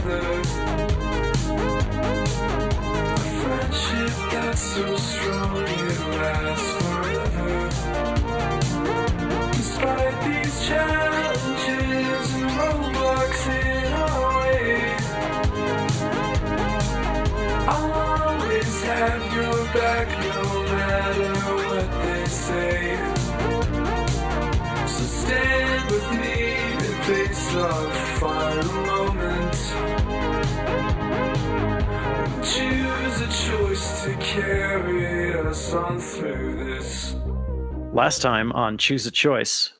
together. A friendship that's so strong it lasts forever. Despite these challenges and roadblocks in our way, I'll always have your back no matter what they say. So stand with me and face our final moment. We'll choose a choice to carry us on through this. Last time on Choose a Choice,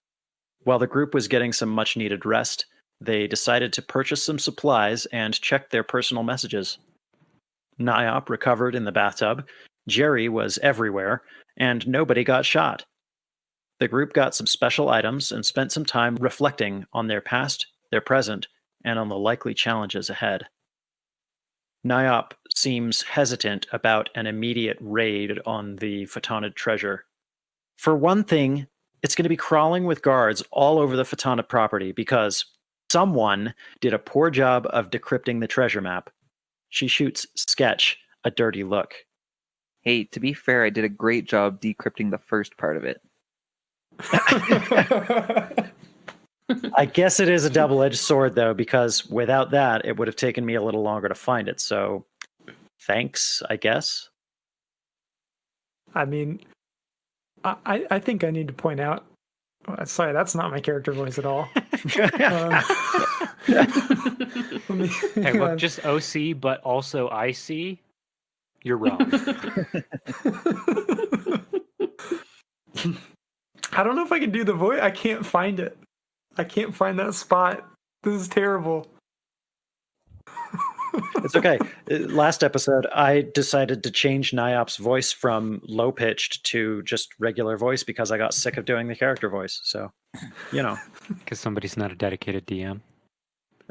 while the group was getting some much-needed rest, they decided to purchase some supplies and check their personal messages. Nayop recovered in the bathtub, Jerry was everywhere, and nobody got shot. The group got some special items and spent some time reflecting on their past, their present, and on the likely challenges ahead. Nayop seems hesitant about an immediate raid on the Photonid treasure. For one thing, it's going to be crawling with guards all over the Photonid property because someone did a poor job of decrypting the treasure map. She shoots Sketch a dirty look. Hey, to be fair, I did a great job decrypting the first part of it. I guess it is a double-edged sword, though, because without that, it would have taken me a little longer to find it. So, thanks, I guess. I mean, I think I need to point out. Sorry, that's not my character voice at all. Hey, look, just OC, but also IC. You're wrong. I don't know if I can do the voice. I can't find it. I can't find that spot. This is terrible. It's okay. Last episode, I decided to change Nayop's voice from low-pitched to just regular voice because I got sick of doing the character voice. So, you know. Because somebody's not a dedicated DM.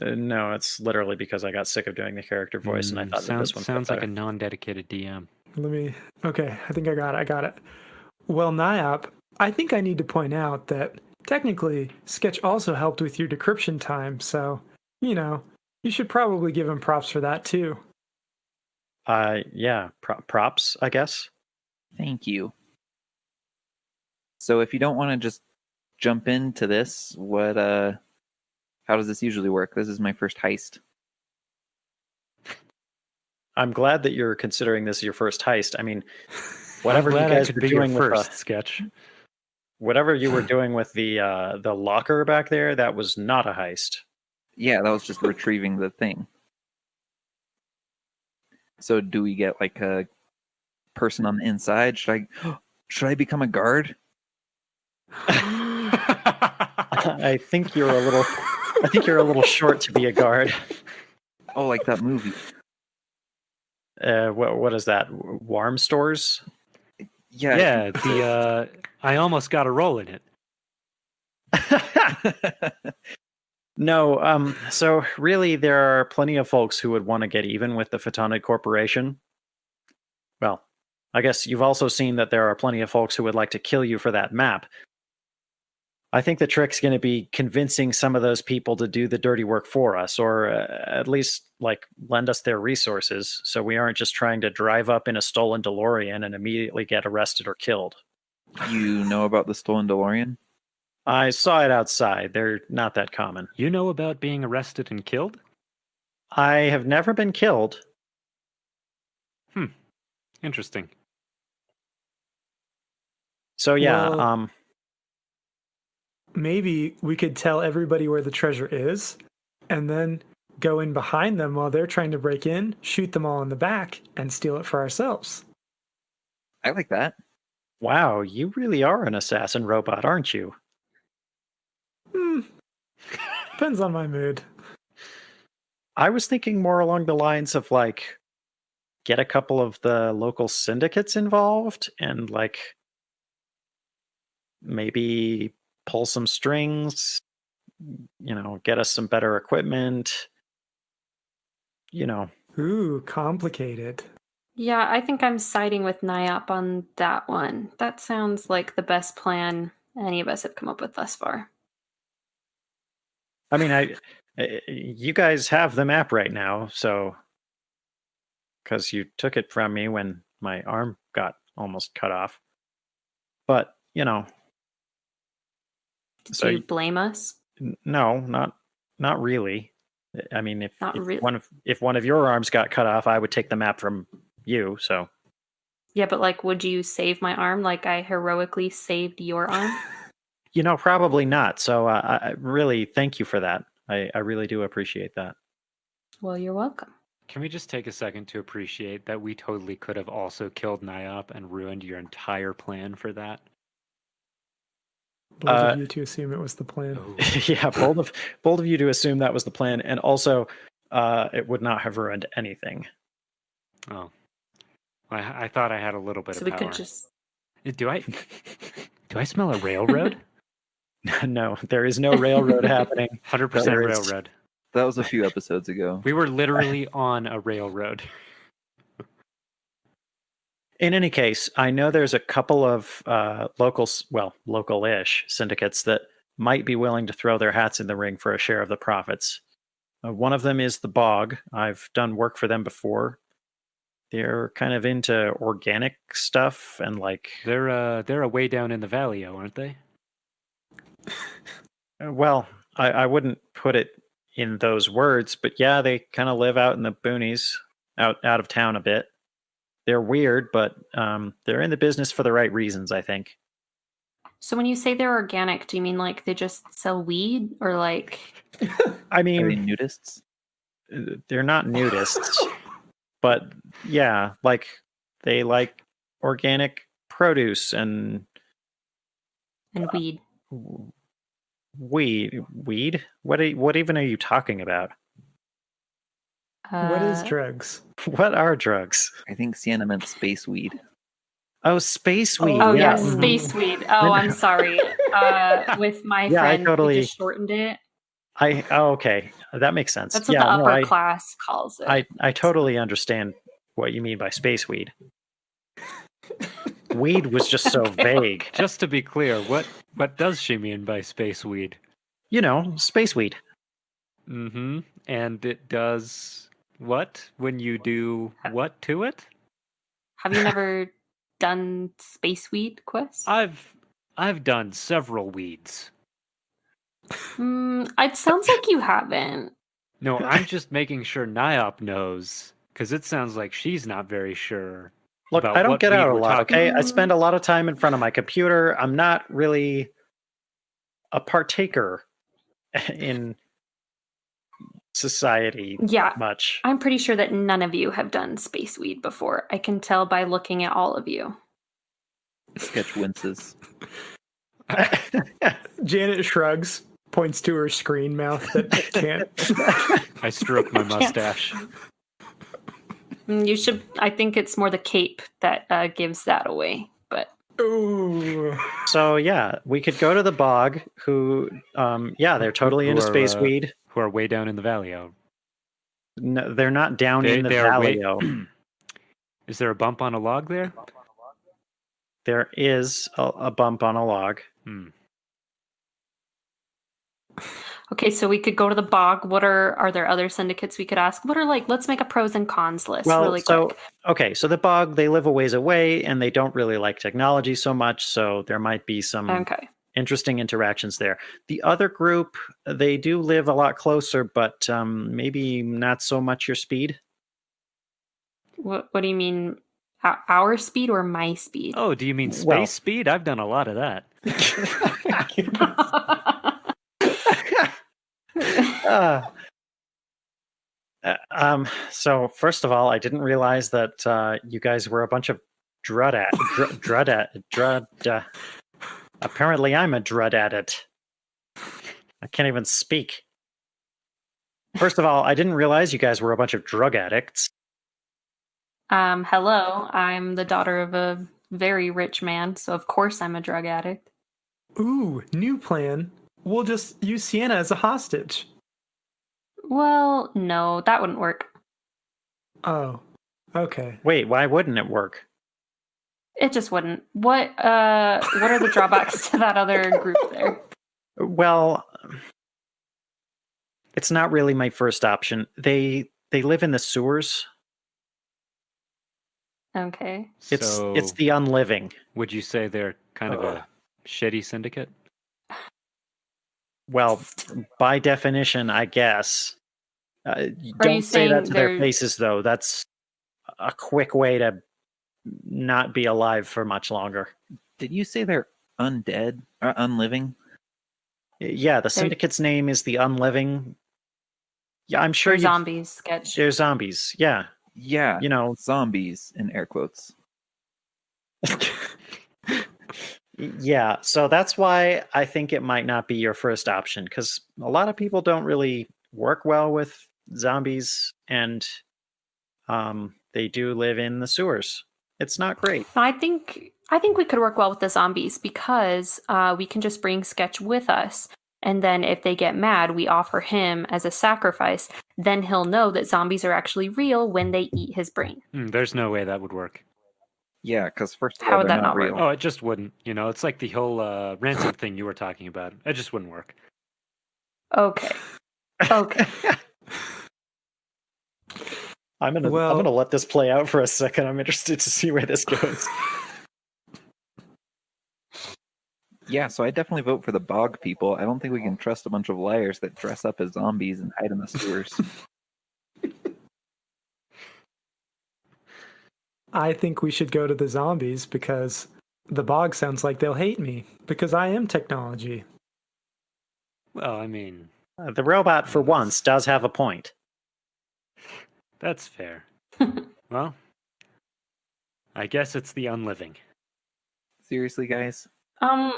No, it's literally because I got sick of doing the character voice, and I thought that this one sounds like a non-dedicated DM. Okay, I think I got it. Well, Nayop, I think I need to point out that technically, Sketch also helped with your decryption time, so, you know, you should probably give him props for that, too. Yeah, props, I guess. Thank you. So if you don't want to just jump into this, how does this usually work? This is my first heist. I'm glad that you're considering this your first heist. I mean, whatever you I'm glad guys I could were be doing your with first Sketch. whatever you were doing with the locker back there, that was not a heist. Yeah, that was just retrieving the thing. So do we get like a person on the inside? Should I become a guard? I think you're a little short to be a guard. Oh, like that movie. What is that? Warm stores? Yeah. The I almost got a role in it. No, so really there are plenty of folks who would want to get even with the Photonid Corporation. Well, I guess you've also seen that there are plenty of folks who would like to kill you for that map. I think the trick's going to be convincing some of those people to do the dirty work for us, or at least, like, lend us their resources, so we aren't just trying to drive up in a stolen DeLorean and immediately get arrested or killed. You know about the stolen DeLorean? I saw it outside. They're not that common. You know about being arrested and killed? I have never been killed. Interesting. So yeah, Well, maybe we could tell everybody where the treasure is, and then go in behind them while they're trying to break in, shoot them all in the back, and steal it for ourselves. I like that. wow, you really are an assassin robot, aren't you? Depends on my mood. I was thinking more along the lines of, like, get a couple of the local syndicates involved and, like, maybe pull some strings, you know, get us some better equipment, you know. Ooh, complicated. Yeah, I think I'm siding with Nayop on that one. That sounds like the best plan any of us have come up with thus far. I mean, you guys have the map right now, so because you took it from me when my arm got almost cut off. But Do you blame us? no, not really. I mean, if Not really. if one of your arms got cut off, I would take the map from you. So Yeah, but like, would you save my arm like I heroically saved your arm? probably not. So I really thank you for that. I really do appreciate that. Well, you're welcome. Can we just take a second to appreciate that we totally could have also killed Nayop and ruined your entire plan for that? Bold of you to assume it was the plan. Oh. Yeah, bold of you to assume that was the plan, and also it would not have ruined anything. Oh, I thought I had a little bit So of we power. could just. Do I smell a railroad? No, there is no railroad happening. 100% There is- railroad. That was a few episodes ago. We were literally on a railroad. In any case, I know there's a couple of local-ish syndicates that might be willing to throw their hats in the ring for a share of the profits. One of them is the Bog. I've done work for them before. They're kind of into organic stuff and like. They're a way down in the valley, aren't they? Well, I wouldn't put it in those words, but yeah, they kind of live out in the boonies, out of town a bit. They're weird, but they're in the business for the right reasons, I think. So when you say they're organic, do you mean like they just sell weed or like? I Are they mean, nudists? they're not nudists, but yeah, like they like organic produce and Weed. weed. What even are you talking about? What is Uh, drugs? What are drugs? I think Sienna meant space weed. Oh, space weed. Oh yeah. yeah, space weed. Oh, I'm sorry. With my Yeah, I friend, totally- we just shortened it. Okay, that makes sense. That's what yeah, the no, upper class calls it. I totally understand what you mean by space weed. Weed was just so vague. Just to be clear, what does she mean by space weed? Space weed. Mm-hmm. And it does what when you do what to it? Have you never done space weed, Quest? I've done several weeds. It sounds like you haven't. No, I'm just making sure Nayop knows, because it sounds like she's not very sure. Look, about I don't what get weed out a we're lot, talking okay? about. I spend a lot of time in front of my computer. I'm not really a partaker in society Yeah, much. I'm pretty sure that none of you have done space weed before. I can tell by looking at all of you. Sketch winces. Janet shrugs, points to her screen mouth that can't. I stroke my mustache. You should. I think it's more the cape that gives that away. But Ooh. So yeah, we could go to the Bog, who, they're totally Who into are, space weed. Who are way down in the valley. No, they're not down in the They are valley. Is there a bump on a log there? There is a bump on a log. okay, so we could go to the Bog. What are there other syndicates we could ask? What are let's make a pros and cons list really quick. So the Bog, they live a ways away and they don't really like technology so much, so there might be some Okay. interesting interactions there. The other group, they do live a lot closer, but maybe not so much your speed. What do you mean? Our speed or my speed? Oh, do you mean space Well- speed? I've done a lot of that. So first of all, I didn't realize that you guys were a bunch of drud. Apparently, I'm a drud addict. I can't even speak. First of all, I didn't realize you guys were a bunch of drug addicts. Hello, I'm the daughter of a very rich man, so of course I'm a drug addict. Ooh, new plan. We'll just use Sienna as a hostage. Well, no, that wouldn't work. Oh, okay. Wait, why wouldn't it work? It just wouldn't. What are the drawbacks to that other group there? Well, It's not really my first option. They live in the sewers. Okay. It's the unliving. Would you say they're kind of a shitty syndicate? Well, by definition, I guess. Are Don't you say that saying to their they're- faces, though. That's a quick way to not be alive for much longer. Did you say they're undead or unliving? Yeah, the syndicate's name is the Unliving. Yeah, I'm sure they're zombies, Sketch? They're zombies. Yeah, Yeah, you know. zombies in air quotes. Yeah, so that's why I think it might not be your first option, because a lot of people don't really work well with zombies, and they do live in the sewers. It's not great. I think we could work well with the zombies because we can just bring Sketch with us. And then if they get mad, we offer him as a sacrifice. Then he'll know that zombies are actually real when they eat his brain. There's no way that would work. Yeah, because first of How all, would they're that not not work? real. Oh, it just wouldn't. It's like the whole ransom thing you were talking about. It just wouldn't work. Okay. Okay. I'm gonna let this play out for a second. I'm interested to see where this goes. Yeah, so I definitely vote for the bog people. I don't think we can trust a bunch of liars that dress up as zombies and hide in the sewers. I think we should go to the zombies because the bog sounds like they'll hate me because I am technology. Well, I mean, The robot, for once, does have a point. that's fair. Well, I guess it's the unliving. Seriously, guys? I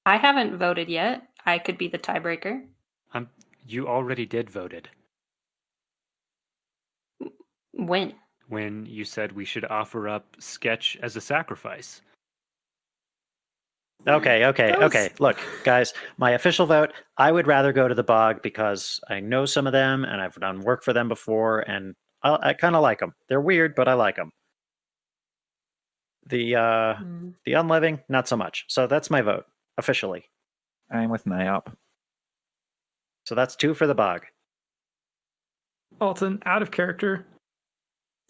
haven't voted yet. I could be the tiebreaker. You already did voted When? when you said we should offer up Sketch as a sacrifice. Okay. Look, guys, my official vote, I would rather go to the bog because I know some of them and I've done work for them before, and I kind of like them. They're weird, but I like them. The unliving, not so much. So that's my vote, officially. I'm with Nayop. So that's 2 for the bog. Alton, out of character.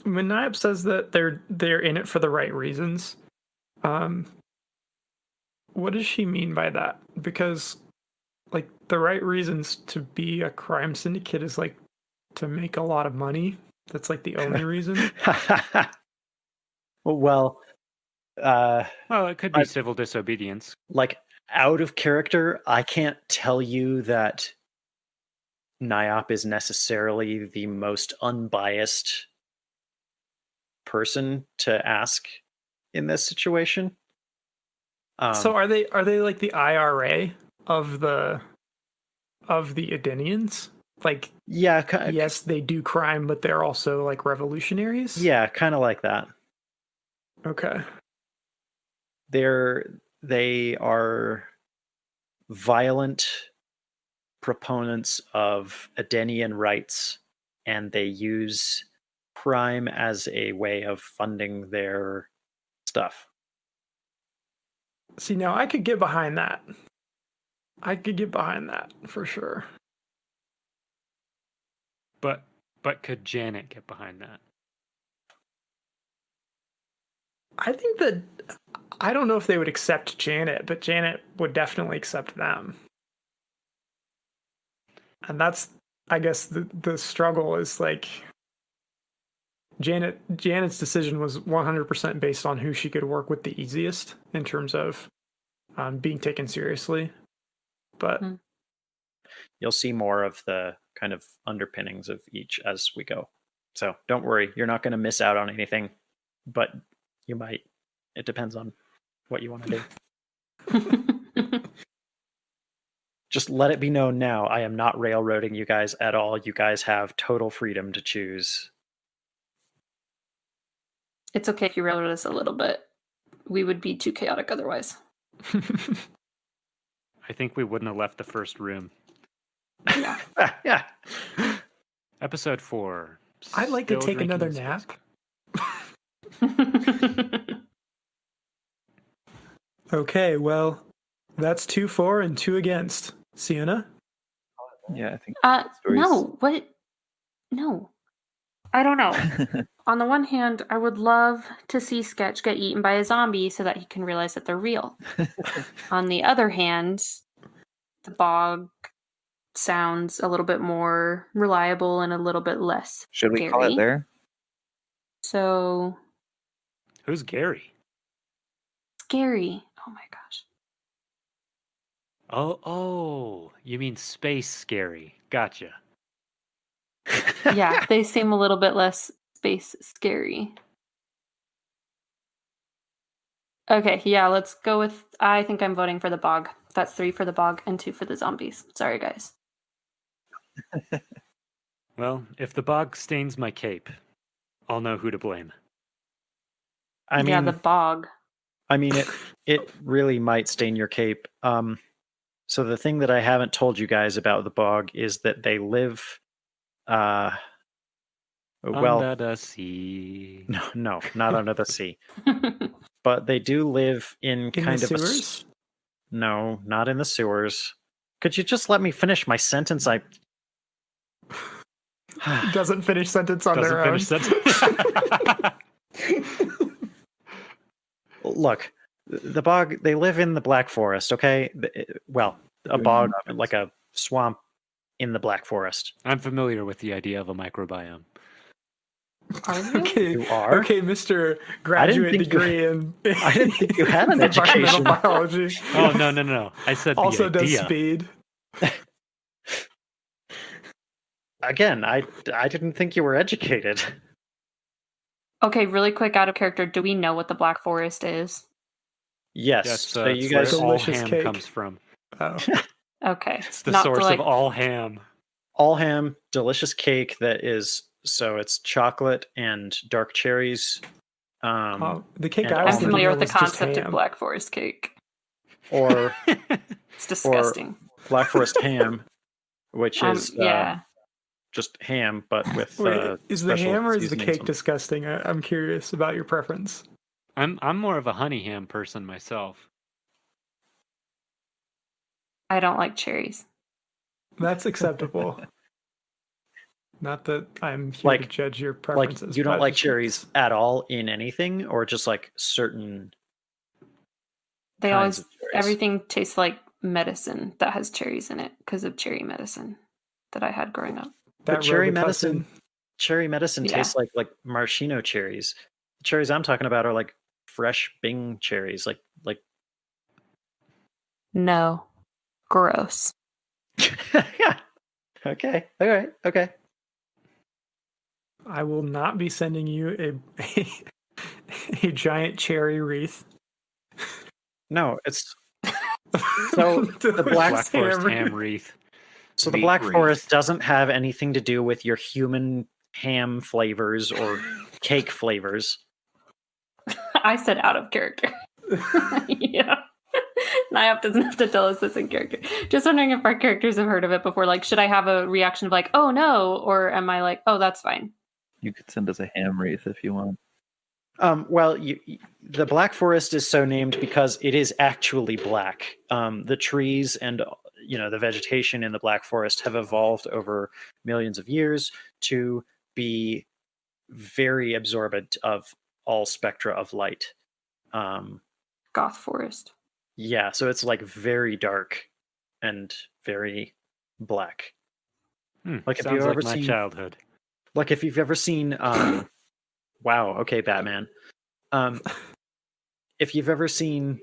When Nayop says that they're in it for the right reasons, what does she mean by that? Because, like, the right reasons to be a crime syndicate is, like, to make a lot of money. That's, like, the only reason. Well, it could be civil disobedience. Like, out of character, I can't tell you that Nayop is necessarily the most unbiased person to ask in this situation. So are they like the IRA of the Edenians? Like, yeah, yes, they do crime, but they're also like revolutionaries. Yeah, kind of like that. Okay. They are violent proponents of Edenian rights, and they use crime as a way of funding their stuff. See, now I could get behind that. I could get behind that for sure. But could Janet get behind that? I think that I don't know if they would accept Janet, but Janet would definitely accept them. And that's, I guess, the struggle is like Janet's decision was 100% based on who she could work with the easiest in terms of being taken seriously. But you'll see more of the kind of underpinnings of each as we go. So don't worry, you're not going to miss out on anything, but you might. It depends on what you want to do. Just let it be known now, I am not railroading you guys at all. You guys have total freedom to choose. It's okay if you railroad us a little bit. We would be too chaotic otherwise. I think we wouldn't have left the first room. Yeah. Yeah. Episode 4. I'd like to Still take another drinking nap. Okay, well, that's 2 for and 2 against. Sienna? Yeah, I think stories. No, what? No. I don't know. On the one hand, I would love to see Sketch get eaten by a zombie so that he can realize that they're real. On the other hand, the bog sounds a little bit more reliable and a little bit less Should we call scary. it there? So Who's Gary? scary. Oh my gosh. Oh, you mean space scary. Gotcha. Yeah, they seem a little bit less space scary. Okay, yeah, let's go with. I think I'm voting for the bog. That's 3 for the bog and 2 for the zombies. Sorry, guys. Well, if the bog stains my cape, I'll know who to blame. I Yeah, mean, the bog. it really might stain your cape. So the thing that I haven't told you guys about the bog is that they live, well, Under the sea. no, not under the sea, but they do live in In kind the of sewers? no, not in the sewers. Could you just let me finish my sentence? Doesn't finish sentence on Doesn't their own. finish sentence. Look, the bog, they live in the Black Forest, okay? Well, a bog, like a swamp in the Black Forest. I'm familiar with the idea of a microbiome. Are you? Okay, You are? okay, Mr. Graduate think you- degree in. I didn't think you had an environmental education. biology. Oh, no. I said the Also does idea. speed. Again, I didn't think you were educated. Okay, really quick, out of character. Do we know what the Black Forest is? Yes. That's So you it's where guys, all Delicious ham cake. comes from. Oh. Okay. It's the Not source like, of all ham. all ham, delicious cake that is, so it's chocolate and dark cherries. The cake and I was I'm all familiar thinking with the of was just concept of ham. Black Forest cake. Or It's disgusting. Black Forest ham, which is Yeah. just ham, but with Wait, is the special ham or is the seasonings cake on- disgusting? I'm curious about your preference. I'm more of a honey ham person myself. I don't like cherries. That's acceptable. Not that I'm here to Like- judge your Like, preferences. you don't but like just- cherries at all in anything, or just like certain They kinds always, of cherries? everything tastes like medicine that has cherries in it because of cherry medicine that I had growing up. But that cherry Robitussin. medicine, cherry medicine Yeah. tastes like maraschino cherries. The cherries I'm talking about are like fresh Bing cherries, like No. Gross. yeah. Okay. All right. Okay. I will not be sending you a giant cherry wreath. No, it's so the Black Forest ham wreath. so the Meat Black wreath. Forest doesn't have anything to do with your human ham flavors or cake flavors. I said out of character. Yeah. Nayop doesn't have to tell us this in character. Just wondering if our characters have heard of it before. Like, should I have a reaction of like, oh no, or am I like, oh, that's fine? You could send us a ham wreath if you want. Well, the Black Forest is so named because it is actually black. The trees and the vegetation in the Black Forest have evolved over millions of years to be very absorbent of all spectra of light. Goth Forest. Yeah, so it's like very dark and very black. Like if Sounds you've like ever my seen, childhood. like if you've ever seen, wow, okay, Batman. If you've ever seen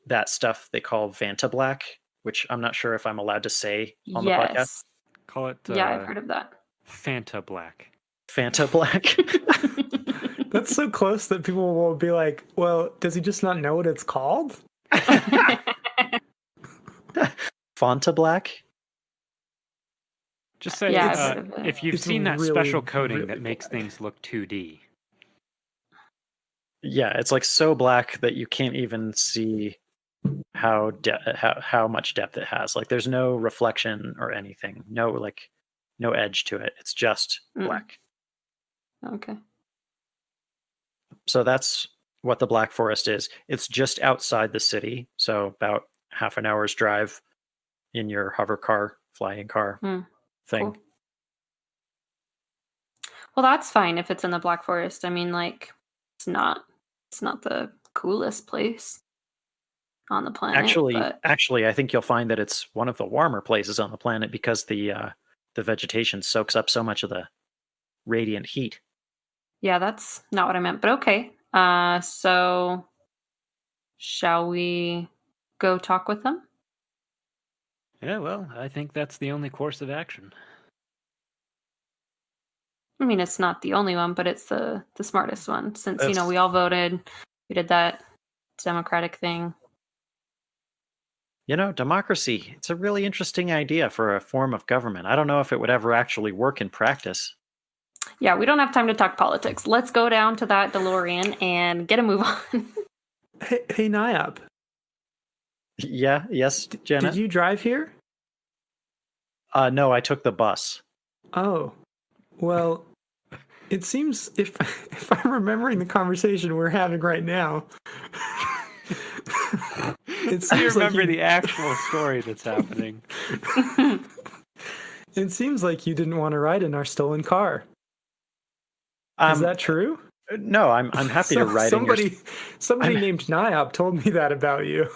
that stuff they call Vanta Black, which I'm not sure if I'm allowed to say on the podcast. Yes. Call it Yeah, I've heard of that. Fanta Black. Fanta Black. That's so close that people will be like, well, does he just not know what it's called? Fanta Black. Just say Yeah, I've heard of it. if you've It's seen that really, special coating really that makes black. things look 2D. Yeah, it's like so black that you can't even see how much depth it has. Like there's no reflection or anything. No edge to it. It's just black. Okay. So that's what the Black Forest is. It's just outside the city, so about half an hour's drive in your hover car, flying car thing. Cool. Well, that's fine if it's in the Black Forest. I mean, like, it's not the coolest place on the planet. but Actually, I think you'll find that it's one of the warmer places on the planet because the vegetation soaks up so much of the radiant heat. yeah, that's not what I meant. But okay. So shall we go talk with them? Yeah, well, I think that's the only course of action. I mean, it's not the only one, but it's the smartest one since, Yes. we all voted. We did that democratic thing. Democracy, it's a really interesting idea for a form of government. I don't know if it would ever actually work in practice. Yeah, we don't have time to talk politics. Let's go down to that DeLorean and get a move on. Hey, Nayop, Yeah, yes, Janet? did you drive here? No, I took the bus. Oh, well, it seems if I'm remembering the conversation we're having right now, it I seems remember like the actual story that's happening. it seems like you didn't want to ride in our stolen car. Is that true? No, I'm happy to ride in your... Somebody named Nayop told me that about you.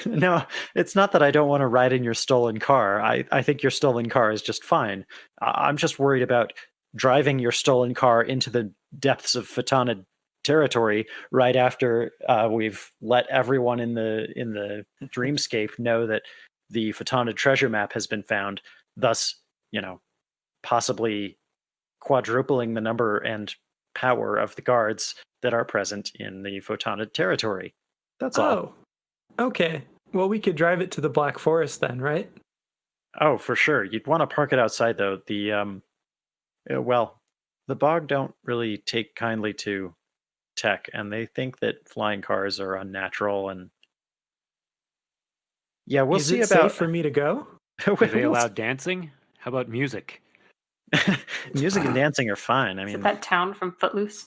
No, it's not that I don't want to ride in your stolen car. I think your stolen car is just fine. I'm just worried about driving your stolen car into the depths of Photonid territory right after we've let everyone in the dreamscape know that the Photonid treasure map has been found, thus, possibly quadrupling the number and power of the guards that are present in the Photonid territory. That's all. Oh, okay. Well, we could drive it to the Black Forest then, right? Oh, for sure. You'd want to park it outside, though. The Bog don't really take kindly to tech, and they think that flying cars are unnatural. And yeah, we'll Is see it about safe for me to go? Do they allow dancing? How about music? music and dancing are fine. I Is mean, it that town from Footloose?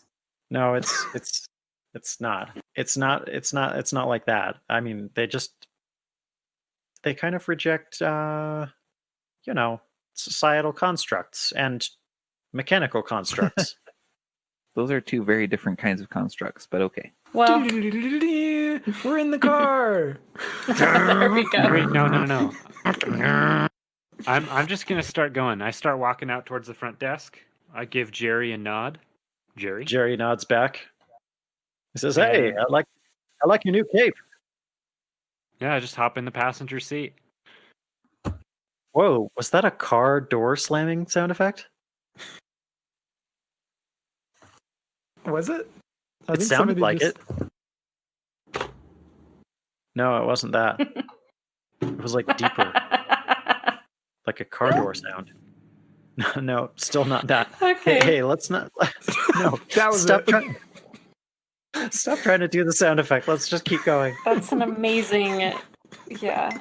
no, it's not. It's not like that. I mean, they kind of reject societal constructs and mechanical constructs. Those are two very different kinds of constructs, but okay. Well, We're in the car. there we go. Wait, no. I'm just gonna start going. I start walking out towards the front desk. I give Jerry a nod. Jerry nods back. He says, "Hey, I like your new cape." Yeah, I just hop in the passenger seat. Whoa, was that a car door slamming sound effect? Was it? I It think sounded somebody like just- it. No, it wasn't that. It was like deeper, like a car door sound. No, still not that. Okay. Hey, let's not. No, That was stop it. Stop trying to do the sound effect. Let's just keep going. That's an amazing. Yeah.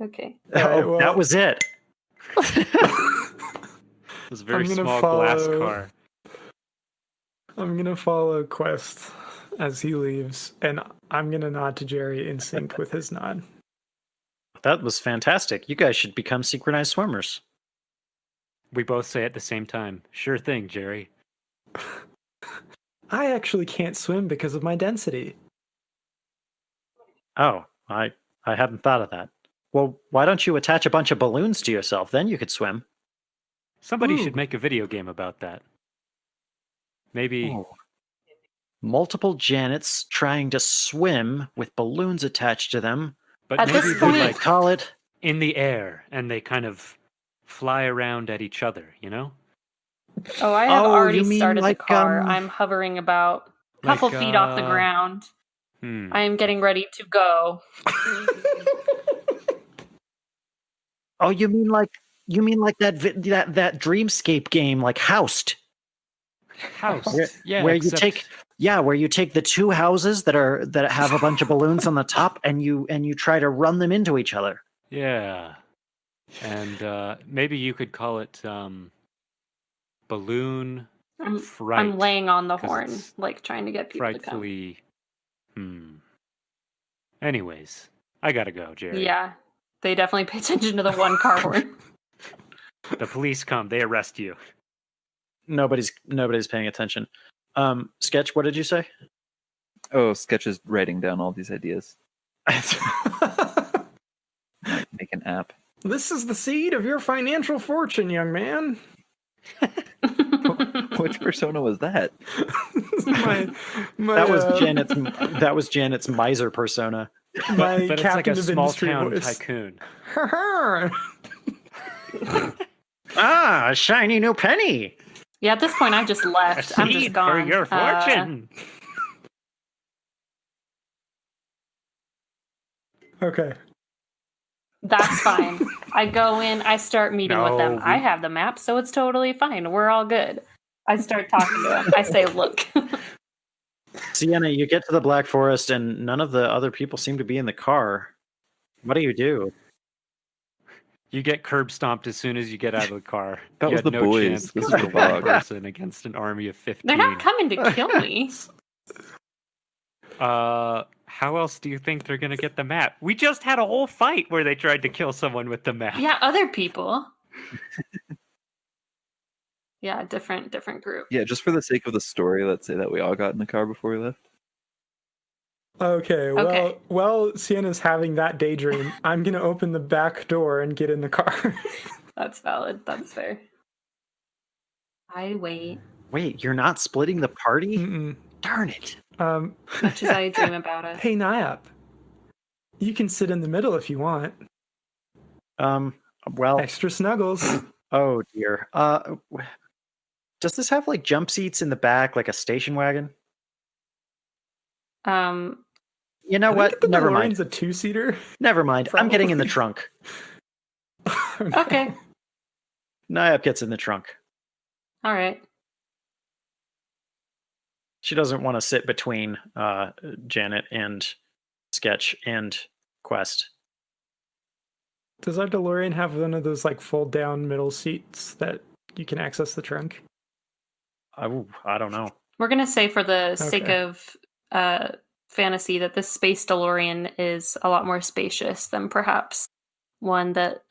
Okay. All right, Oh, well- that was it. It was a very I'm gonna small glass follow- car. I'm gonna follow Quest as he leaves, and I'm gonna nod to Jerry in sync with his nod. That was fantastic. You guys should become synchronized swimmers. We both say at the same time. Sure thing, Jerry. I actually can't swim because of my density. Oh, I hadn't thought of that. Well, why don't you attach a bunch of balloons to yourself? Then you could swim. Somebody Ooh. should make a video game about that. Maybe. Oh. Multiple Janets trying to swim with balloons attached to them. But At maybe this they're point- They like call it. in the air and they kind of fly around at each other, you know? Oh, I have Oh, already you mean started like, the car. I'm hovering about a couple like, feet off the ground. I am getting ready to go. Oh, you mean like that Dreamscape game, like Housed, House. where, Yeah, where except- you take the two houses that have a bunch of balloons on the top, and you try to run them into each other. Yeah. And maybe you could call it balloon fright. I'm laying on the 'cause horn, it's like trying to get people to come. frightfully. Anyways, I gotta go, Jerry. Yeah. They definitely pay attention to the one car horn. The police come. They arrest you. Nobody's paying attention. Sketch, what did you say? Oh, Sketch is writing down all these ideas. Make an app. This is the seed of your financial fortune, young man. Which persona was that? That was Janet's miser persona. My But it's like captain a of small industry town voice. tycoon. Ah, a shiny new penny. Yeah, at this point, I've just left. I'm just Seed gone. for your fortune. Okay. That's fine. I go in, I start meeting with them. No, I have the map, so it's totally fine. We're all good. I start talking to them. I say, look. Sienna, you get to the Black Forest and none of the other people seem to be in the car. What do you do? You get curb stomped as soon as you get out of the car. That You was had the no boys. chance This because is you're the one bog. person against an army of 15. They're not coming to kill me. How else do you think they're gonna get the map? We just had a whole fight where they tried to kill someone with the map. Yeah, other people. Yeah, different group. Yeah, just for the sake of the story, let's say that we all got in the car before we left. Okay, Okay. well, Sienna's having that daydream. I'm gonna open the back door and get in the car. That's valid. That's fair. I wait. Wait, you're not splitting the party? Mm-mm. Darn it. Much as I dream about it. Hey, Nayop. You can sit in the middle if you want. Well, Extra snuggles. oh dear. Does this have like jump seats in the back, like a station wagon? You know I what? think the Never mind. DeLorean's a two-seater. Never mind. I'm getting in the Probably. trunk. Okay. Nayop gets in the trunk. All right. She doesn't want to sit between Janet and Sketch and Quest. Does our DeLorean have one of those like fold-down middle seats that you can access the trunk? I don't know. We're going to say for the sake Okay. of fantasy that this space DeLorean is a lot more spacious than perhaps one that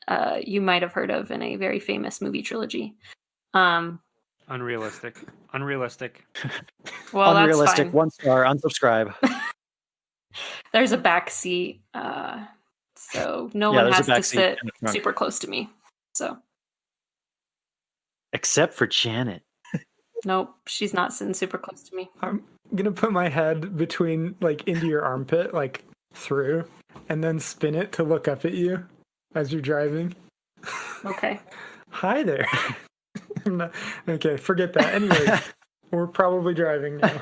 you might have heard of in a very famous movie trilogy. Unrealistic. Well, Unrealistic. that's fine. 1 star. Unsubscribe. There's a back seat, so no Yeah, one there's a has to back seat sit in the trunk. super close to me. So, Except for Janet. nope, she's not sitting super close to me. I'm gonna put my head between like into your armpit, like through, and then spin it to look up at you as you're driving. Okay. Hi there. Okay, forget that. Anyway, we're probably driving now.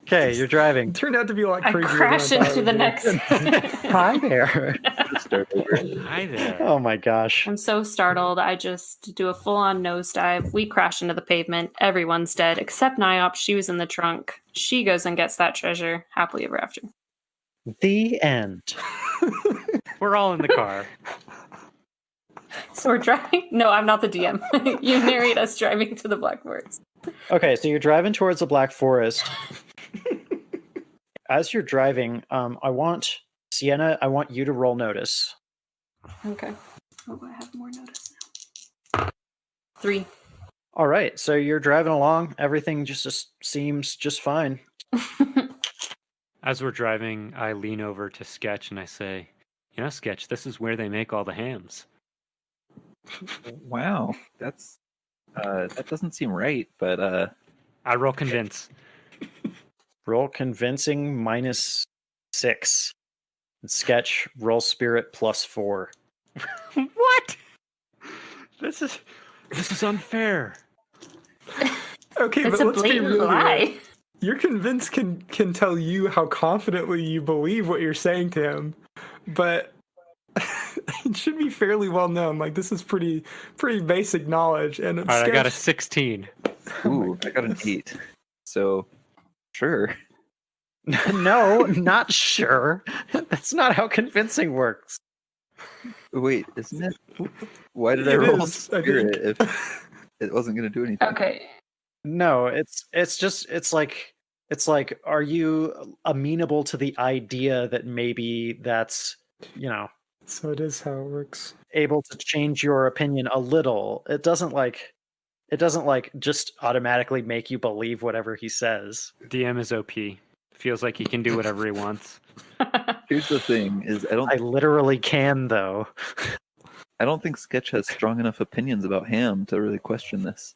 Okay, you're driving. It turned out to be a lot I crazier. crash than I into thought the it would be. next. Hi there. Start over. Hi there. Oh my gosh. I'm so startled. I just do a full-on nosedive. We crash into the pavement. Everyone's dead except Nayop. She was in the trunk. She goes and gets that treasure. Happily ever after. The end. We're all in the car. So we're driving. No, I'm not the DM. You narrate us driving to the Black Forest. Okay, so you're driving towards the Black Forest. As you're driving, I want Sienna, I want you to roll notice. Okay. Oh, I have more notice now. 3. All right, so you're driving along. Everything just seems just fine. As we're driving, I lean over to Sketch and I say, "You know, Sketch, this is where they make all the hams." Wow, that's that doesn't seem right, but I roll convince. Roll convincing -6. And Sketch, roll spirit +4. What? This is unfair. Okay, It's but a let's be blatant real here. lie. Your convince can tell you how confidently you believe what you're saying to him, but it should be fairly well known. Like this is pretty basic knowledge. And All right, I got a Sketch- 16. ooh, I got an 8. So, sure. No, not sure. That's not how convincing works. Wait, isn't it? Why did I It roll is, I spirit think. if it wasn't going to do anything? Okay. No, it's like, are you amenable to the idea that maybe that's, So it is how it works. able to change your opinion a little. It doesn't just automatically make you believe whatever he says. DM is OP. Feels like he can do whatever he wants. Here's the thing: is I literally can, though. I don't think Sketch has strong enough opinions about ham to really question this.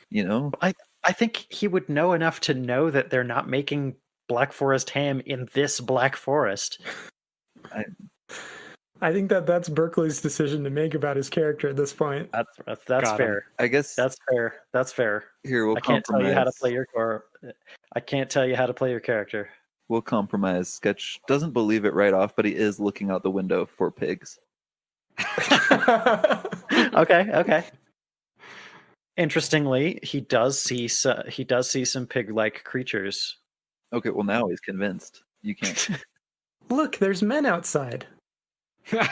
You know? I think he would know enough to know that they're not making Black Forest ham in this Black Forest. I think that's Berkeley's decision to make about his character at this point. That's Got him. fair. I guess That's fair. That's fair. here we'll I can't tell compromise. you how to play your I can't tell you how to play your character. We'll compromise. Sketch doesn't believe it right off, but he is looking out the window for pigs. Okay. Interestingly, he does see some pig-like creatures. Okay, well now he's convinced. You can't. Look, there's men outside.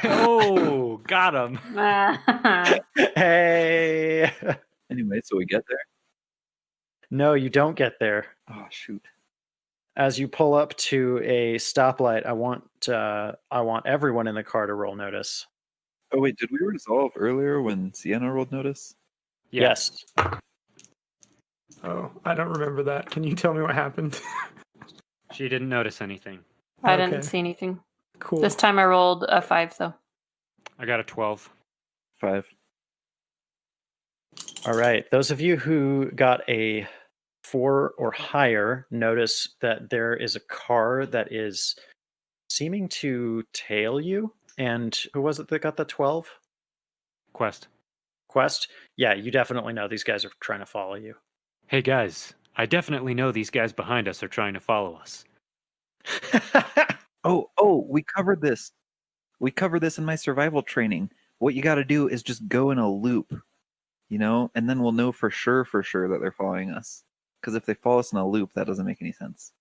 Oh, got him. Hey. Anyway, so we get there. No, you don't get there. Oh shoot. As you pull up to a stoplight, I want everyone in the car to roll notice. Oh wait, did we resolve earlier when Sienna rolled notice? Yes. Oh, I don't remember that. Can you tell me what happened? She didn't notice anything. I Okay. didn't see anything. Cool. This time I rolled a 5, though. I got a 12. 5. All right. Those of you who got a 4 or higher notice that there is a car that is seeming to tail you. And who was it that got the 12? Quest. Quest? Yeah, you definitely know these guys are trying to follow you. Hey guys, I definitely know these guys behind us are trying to follow us. Oh, we covered this. We covered this in my survival training. What you got to do is just go in a loop, you know, and then we'll know for sure that they're following us. Because if they follow us in a loop, that doesn't make any sense.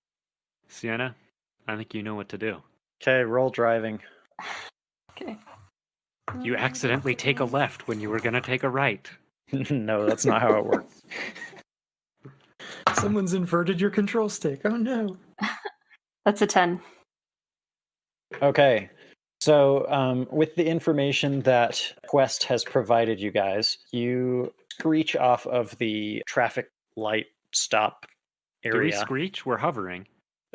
Sienna, I think you know what to do. Okay, roll driving. Okay. You accidentally take a left when you were going to take a right. No, that's not how it works. Someone's inverted your control stick. Oh no. That's a 10. Okay. So, with the information that Quest has provided you guys, you screech off of the traffic light stop Do we area. screech? We're hovering.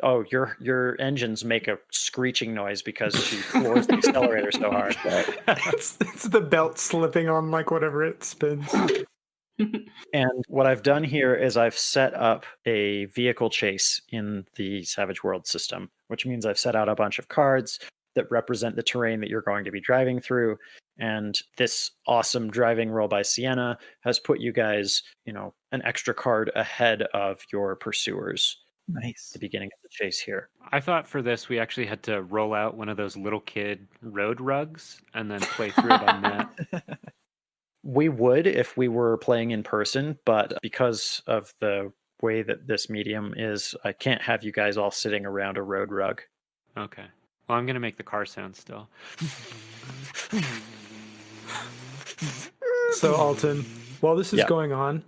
Oh, your engines make a screeching noise because she floors the accelerator so hard. It's the belt slipping on like whatever it spins. And what I've done here is I've set up a vehicle chase in the Savage World system, which means I've set out a bunch of cards that represent the terrain that you're going to be driving through. And this awesome driving roll by Sienna has put you guys, an extra card ahead of your pursuers Nice. at the beginning of the chase here. I thought for this we actually had to roll out one of those little kid road rugs and then play through it on that. We would if we were playing in person, but because of the way that this medium is, I can't have you guys all sitting around a road rug. Okay. Well, I'm going to make the car sound still. So Alton, while this is Yeah. going on,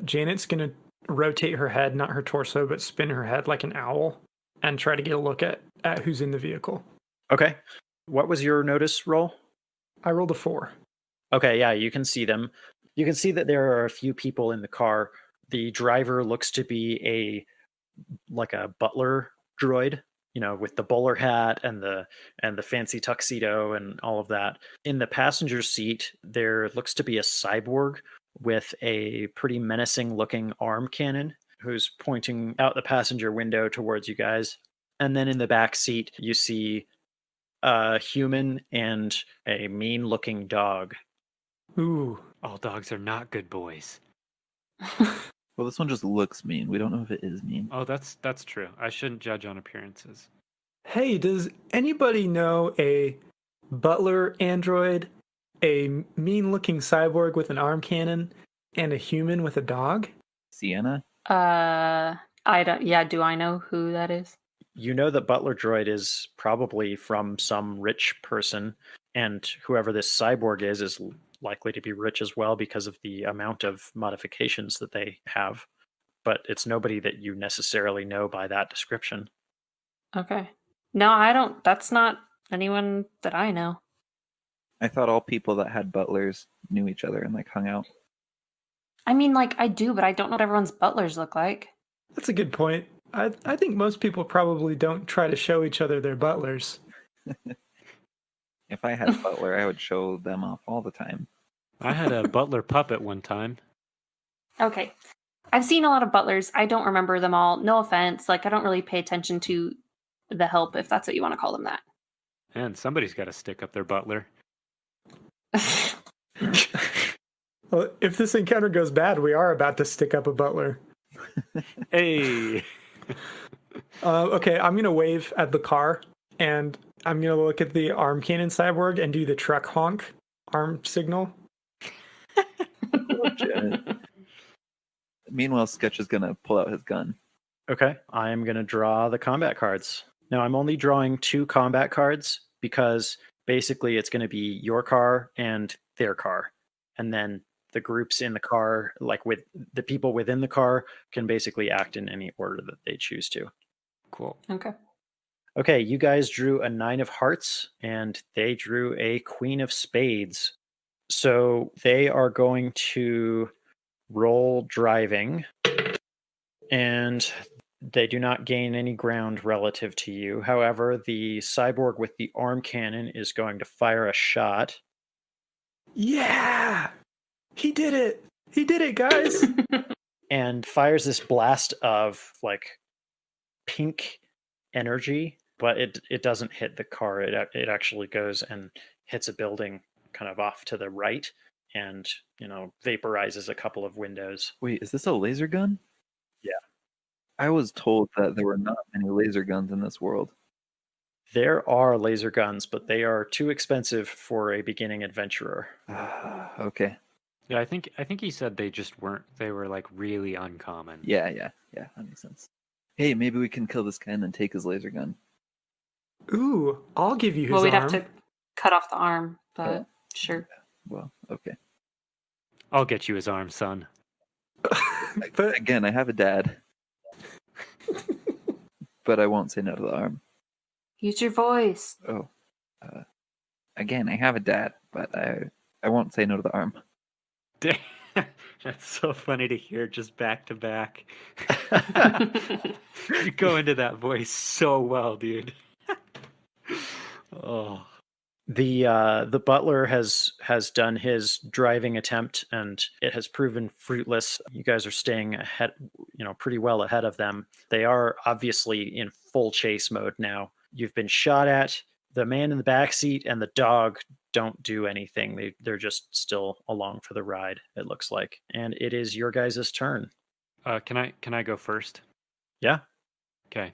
Janet's gonna rotate her head, not her torso, but spin her head like an owl, and try to get a look at who's in the vehicle. Okay. What was your notice roll? I rolled a 4. Okay, yeah, you can see them. You can see that there are a few people in the car. The driver looks to be like a butler droid, with the bowler hat and the fancy tuxedo and all of that. In the passenger seat, there looks to be a cyborg with a pretty menacing looking arm cannon who's pointing out the passenger window towards you guys. And then in the back seat, you see a human and a mean looking dog. Ooh. All dogs are not good boys. Well, this one just looks mean. We don't know if it is mean. Oh, that's true. I shouldn't judge on appearances. Hey, does anybody know a butler android, a mean-looking cyborg with an arm cannon, and a human with a dog? Sienna? I don't. Yeah, do I know who that is? You know that butler droid is probably from some rich person, and whoever this cyborg is likely to be rich as well because of the amount of modifications that they have. But it's nobody that you necessarily know by that description. Okay. No, I don't. That's not Anyone that I know. I thought all people that had butlers knew each other and like hung out. I mean, like, I do, but I don't know what everyone's butlers look like. That's a good point. I think most people probably don't try to show each other their butlers. If I had a butler, I would show them off all the time. I had a butler puppet one time. Okay. I've seen a lot of butlers. I don't remember them all. No offense. Like, I don't really pay attention to the help, if that's what you want to call them that. And somebody's got to stick up their butler. Well, if this encounter goes bad, we are about to stick up a butler. Hey! Okay, I'm going to wave at the car, and I'm going to look at the arm cannon cyborg and do the truck honk arm signal. Meanwhile, Sketch is gonna pull out his gun. Okay, I am going to draw the combat cards. Now, I'm only drawing 2 combat cards because basically it's going to be your car and their car. And then the groups in the car, like with the people within the car, can basically act in any order that they choose to. Cool. Okay. Okay, you guys drew a 9 of hearts and they drew a queen of spades. So they are going to roll driving, and they do not gain any ground relative to you. However, the cyborg with the arm cannon is going to fire a shot. Yeah! He did it! He did it, guys! And fires this blast of like pink energy, but it doesn't hit the car. It actually goes and hits a building kind of off to the right, and vaporizes a couple of windows. Wait, is this a laser gun? Yeah. I was told that there were not many laser guns in this world. There are laser guns, but they are too expensive for a beginning adventurer. Okay. Yeah, I think he said they just weren't. They were like really uncommon. Yeah, that makes sense. Hey, maybe we can kill this guy and then take his laser gun. Ooh, I'll give you his Well, we'd arm. have to cut off the arm, but sure. Well, okay. I'll get you his arm, son. But Again, I have a dad. But I won't say no to the arm. Use your voice. Oh. Again, I have a dad, but I won't say no to the arm. That's so funny to hear just back to back. You go into that voice so well, dude. Oh. The butler has done his driving attempt, and it has proven fruitless. You guys are staying ahead, pretty well ahead of them. They are obviously in full chase mode now. You've been shot at. The man in the back seat and the dog don't do anything. They're just still along for the ride, it looks like. And it is your guys' turn. Can I go first? Yeah. Okay.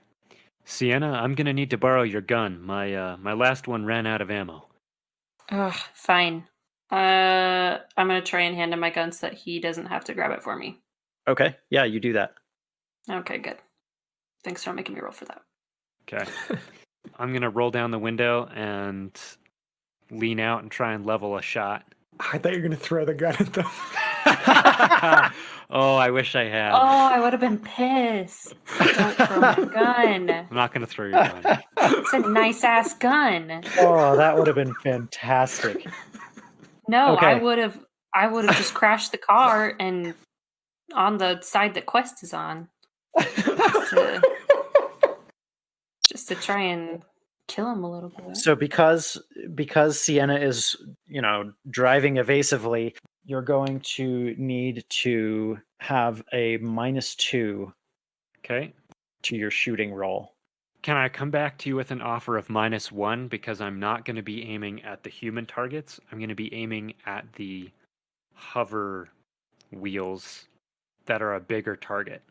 Sienna, I'm gonna need to borrow your gun. My last one ran out of ammo. Ugh, fine. I'm gonna try and hand him my gun so that he doesn't have to grab it for me. Okay. Yeah, you do that. Okay, good. Thanks for making me roll for that. Okay. I'm gonna roll down the window and lean out and try and level a shot. I thought you were going to throw the gun at them. Oh, I wish I had. Oh, I would have been pissed. Don't throw my gun. I'm not gonna throw your gun. It's a nice ass gun. Oh, that would have been fantastic. No, Okay. I would have just crashed the car and on the side that Quest is on. Just to try and kill him a little bit. So because Sienna is, driving evasively, you're going to need to have a -2 Okay. to your shooting roll. Can I come back to you with an offer of -1 because I'm not going to be aiming at the human targets. I'm going to be aiming at the hover wheels that are a bigger target.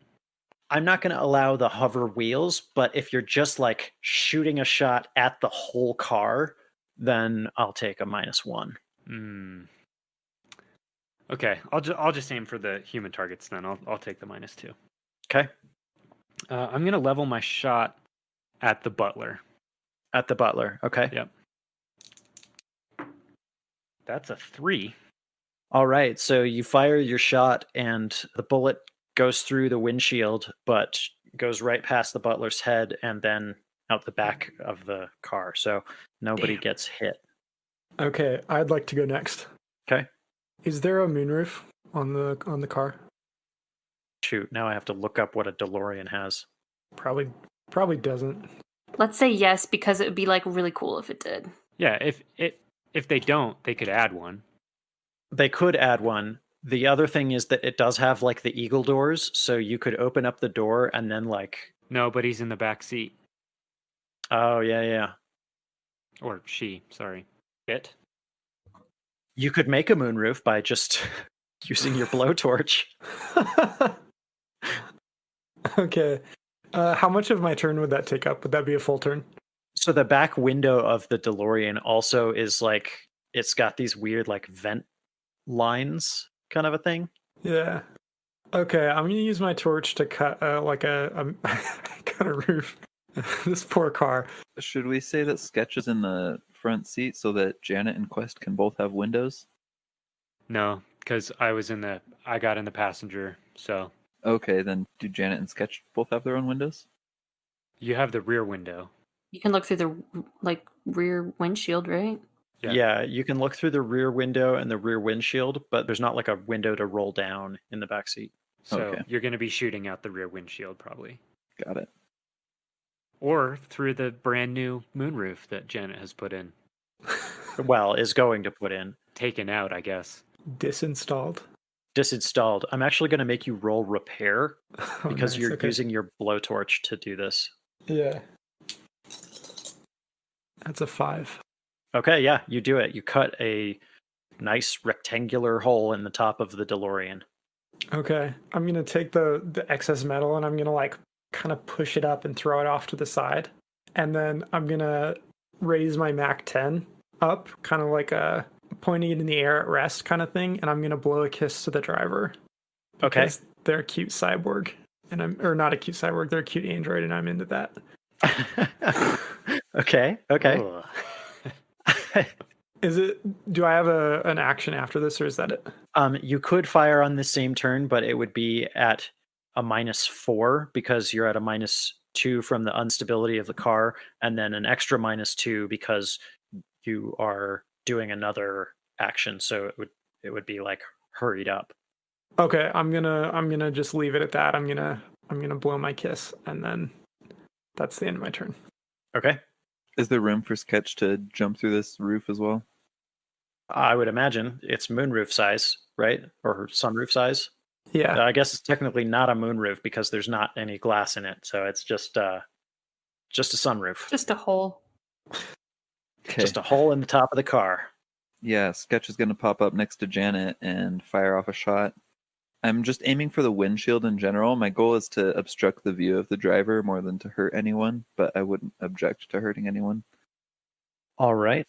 I'm not going to allow the hover wheels, but if you're just like shooting a shot at the whole car, then I'll take a -1. Okay, I'll just aim for the human targets then. I'll take the -2. Okay. I'm gonna level my shot at the butler. At the butler. Okay. Yep. That's a 3. All right. So you fire your shot, and the bullet goes through the windshield, but goes right past the butler's head and then out the back of the car. So nobody Damn. gets hit. Okay, I'd like to go next. Okay. Is there a moonroof on the car? Shoot, now I have to look up what a DeLorean has. Probably doesn't. Let's say yes, because it would be like really cool if it did. Yeah, if they don't, they could add one. They could add one. The other thing is that it does have like the eagle doors, so you could open up the door and then like. No, but he's in the back seat. Oh yeah. Or she, sorry. It. You could make a moonroof by just using your blowtorch. Okay. How much of my turn would that take up? Would that be a full turn? So the back window of the DeLorean also is like it's got these weird like vent lines kind of a thing. Yeah. Okay, I'm gonna use my torch to cut like a cut a roof. This poor car. Should we say that Sketch is in the front seat so that Janet and Quest can both have windows? No, because I got in the passenger, so Okay, then do Janet and Sketch both have their own windows? you have the rear window. You can look through the like rear windshield, right? Yeah, you can look through the rear window and the rear windshield, but there's not like a window to roll down in the back seat. So Okay. you're going to be shooting out the rear windshield probably. Got it. Or through the brand new moonroof that Janet has put in. Well, is going to put in. Taken out, I guess. Disinstalled. Disinstalled. I'm actually going to make you roll repair Oh, because nice, you're okay. using your blowtorch to do this. Yeah. That's a 5. Okay, yeah, you do it. You cut a nice rectangular hole in the top of the DeLorean. Okay. I'm gonna take the excess metal and I'm gonna like kind of push it up and throw it off to the side. And then I'm gonna raise my Mac 10 up, kind of like a pointing it in the air at rest kind of thing, and I'm gonna blow a kiss to the driver. Okay. Because they're a cute cyborg. And or not a cute cyborg, they're a cute android, and I'm into that. Okay. Ugh. Do I have an action after this, or is that it? You could fire on the same turn, but it would be at a -4 because you're at a -2 from the instability of the car, and then an extra -2 because you are doing another action. So it would be like hurried up. Okay, I'm gonna just leave it at that. I'm gonna blow my kiss, and then that's the end of my turn. Okay. Is there room for Sketch to jump through this roof as well? I would imagine it's moonroof size, right? Or sunroof size. Yeah. I guess it's technically not a moonroof because there's not any glass in it, so it's just a sunroof, Just a hole. Okay. just a hole in the top of the car. Yeah, Sketch is going to pop up next to Janet and fire off a shot. I'm just aiming for the windshield in general. My goal is to obstruct the view of the driver more than to hurt anyone, but I wouldn't object to hurting anyone. All right.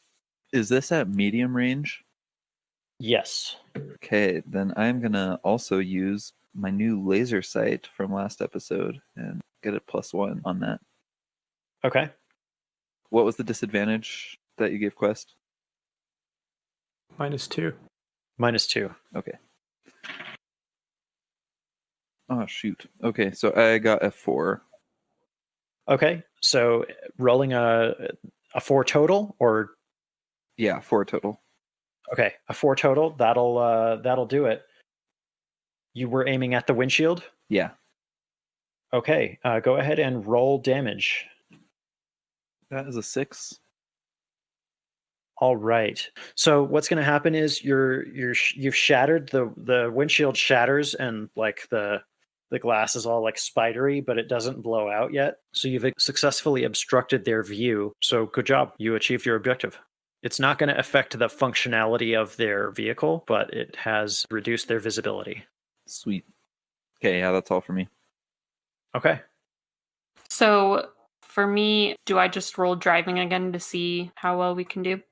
Is this at medium range? Yes. Okay, then I'm going to also use my new laser sight from last episode and get a +1 on that. Okay. What was the disadvantage that you gave Quest? -2. -2. Okay. Oh, shoot. Okay, so I got a 4. Okay. So rolling a 4 total, or Yeah, 4 total. okay, a 4 total. That'll do it. You were aiming at the windshield. Yeah. Okay. Go ahead and roll damage. That is a 6. All right. So what's going to happen is you've shattered the windshield shatters, and like the glass is all like spidery, but it doesn't blow out yet. So you've successfully obstructed their view. So good job. You achieved your objective. It's not going to affect the functionality of their vehicle, but it has reduced their visibility. Sweet. Okay, yeah, that's all for me. Okay. So for me, do I just roll driving again to see how well we can do?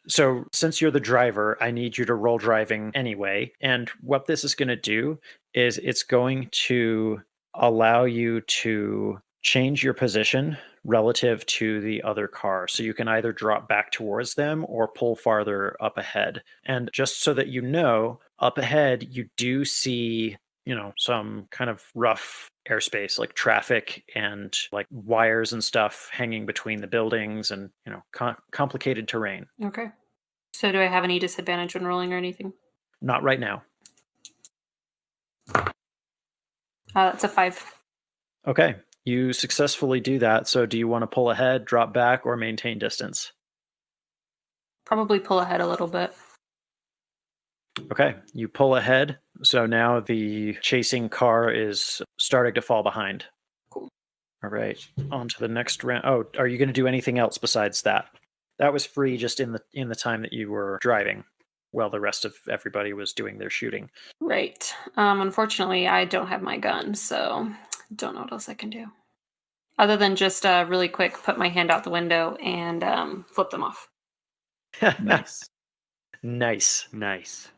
So since you're the driver, I need you to roll driving anyway. And what this is going to do is it's going to allow you to change your position relative to the other car. So you can either drop back towards them or pull farther up ahead. And just so that you know, up ahead, you do see, some kind of rough airspace, like traffic and like wires and stuff hanging between the buildings, and complicated terrain. Okay. So do I have any disadvantage when rolling or anything? Not right now. That's a 5. Okay, you successfully do that. So do you want to pull ahead, drop back, or maintain distance? Probably pull ahead a little bit. Okay, you pull ahead. So now the chasing car is starting to fall behind. Cool. All right, on to the next round. Oh, are you going to do anything else besides that? That was free just in the time that you were driving, while the rest of everybody was doing their shooting. Right. Unfortunately, I don't have my gun, so don't know what else I can do. Other than just really quick put my hand out the window and flip them off. Nice. Nice. Nice.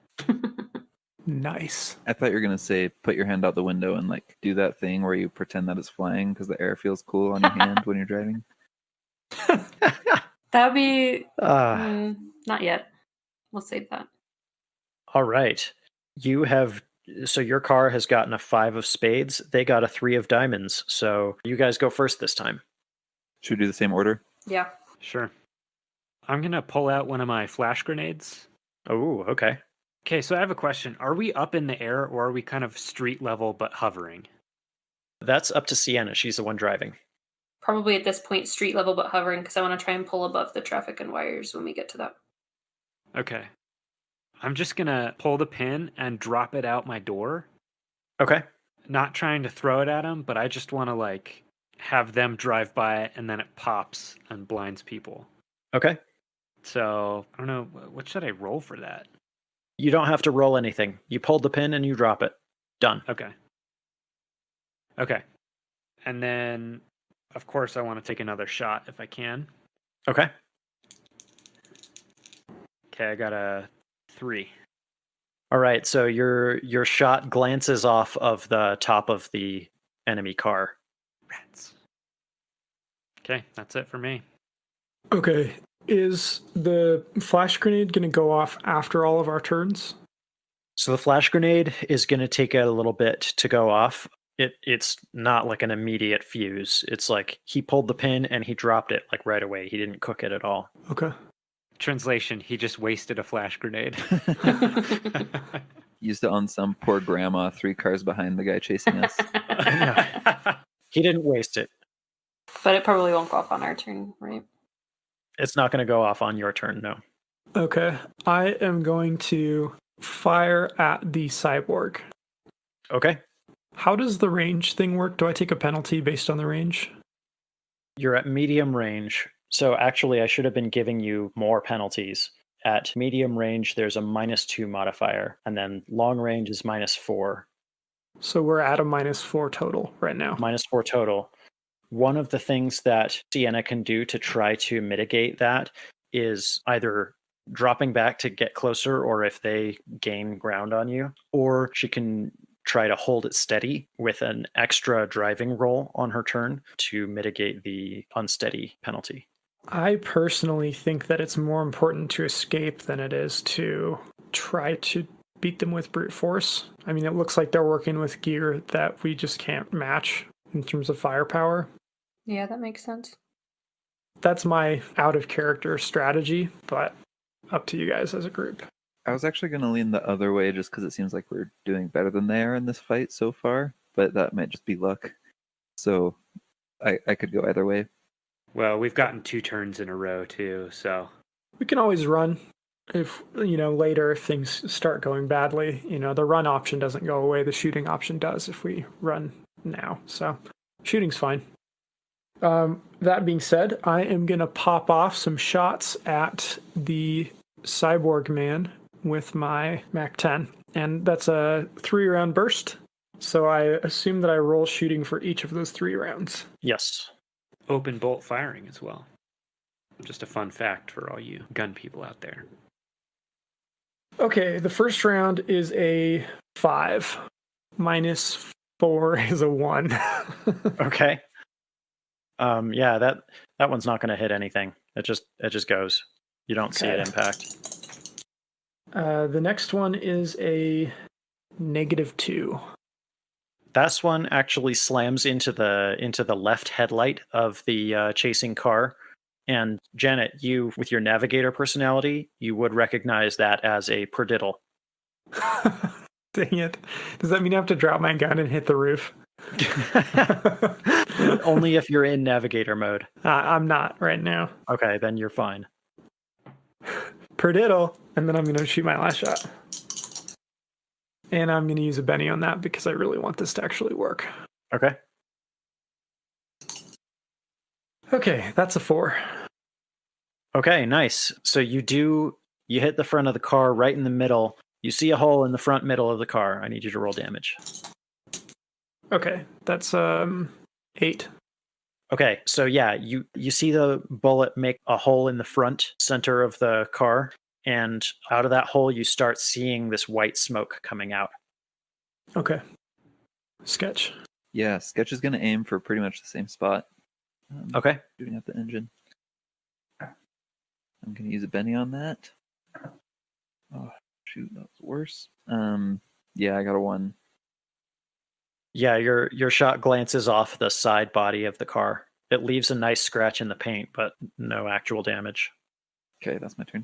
Nice. I thought you were gonna say put your hand out the window and like do that thing where you pretend that it's flying because the air feels cool on your hand when you're driving. That would be not yet. We'll save that. All right. So your car has gotten a 5 of spades. They got a 3 of diamonds. So you guys go first this time. Should we do the same order? Yeah. Sure. I'm going to pull out one of my flash grenades. Oh, okay. Okay, so I have a question. Are we up in the air or are we kind of street level but hovering? That's up to Sienna. She's the one driving. Probably at this point street level but hovering because I want to try and pull above the traffic and wires when we get to that. Okay. I'm just going to pull the pin and drop it out my door. Okay. Not trying to throw it at them, but I just want to like have them drive by it and then it pops and blinds people. Okay. So, I don't know, what should I roll for that? You don't have to roll anything. You pulled the pin and you drop it. Done. Okay. And then, of course, I want to take another shot if I can. Okay. Okay, I got a 3. All right. So your shot glances off of the top of the enemy car. Rats. Okay, that's it for me. Okay. Is the flash grenade going to go off after all of our turns? So the flash grenade is going to take a little bit to go off. It's not like an immediate fuse. It's like he pulled the pin and he dropped it like right away. He didn't cook it at all. Okay. Translation, he just wasted a flash grenade. Used it on some poor grandma 3 cars behind the guy chasing us. He didn't waste it. But it probably won't go off on our turn, right? It's not going to go off on your turn, no. Okay. I am going to fire at the cyborg. Okay. How does the range thing work? Do I take a penalty based on the range? You're at medium range. So actually, I should have been giving you more penalties. At medium range, there's a -2 modifier, and then long range is -4. So we're at a -4 total right now. -4 total. One of the things that Sienna can do to try to mitigate that is either dropping back to get closer, or if they gain ground on you, or she can try to hold it steady with an extra driving roll on her turn to mitigate the unsteady penalty. I personally think that it's more important to escape than it is to try to beat them with brute force. I mean, it looks like they're working with gear that we just can't match in terms of firepower. Yeah, that makes sense. That's my out of character strategy, but up to you guys as a group. I was actually going to lean the other way just because it seems like we're doing better than they are in this fight so far, but that might just be luck. So I could go either way. Well, we've gotten 2 turns in a row too, so We can always run if, later if things start going badly. The run option doesn't go away. The shooting option does if we run now. So shooting's fine. That being said, I am going to pop off some shots at the cyborg man with my MAC-10. And that's a 3-round burst. So I assume that I roll shooting for each of those 3 rounds. Yes. open bolt firing as well. Just a fun fact for all you gun people out there. Okay, the first round is a 5. -4 is a 1. Okay. Yeah, that one's not going to hit anything. It just goes. You don't see it impact. The next one is a -2. This one actually slams into the left headlight of the chasing car. And Janet, you, with your navigator personality, you would recognize that as a perdiddle. Dang it. Does that mean I have to drop my gun and hit the roof? Only if you're in navigator mode. I'm not right now. Okay, then you're fine. Perdiddle, and then I'm going to shoot my last shot. And I'm going to use a Benny on that because I really want this to actually work. Okay. Okay, that's a 4. Okay, nice. So you hit the front of the car right in the middle. You see a hole in the front middle of the car. I need you to roll damage. Okay, that's 8. Okay, so yeah, you see the bullet make a hole in the front center of the car, and out of that hole you start seeing this white smoke coming out. Okay. Sketch. Yeah, Sketch is going to aim for pretty much the same spot. Okay. Shooting at the engine. I'm going to use a Benny on that. Oh, shoot, that was worse. Yeah, I got a 1. Yeah, your shot glances off the side body of the car. It leaves a nice scratch in the paint, but no actual damage. Okay, that's my turn.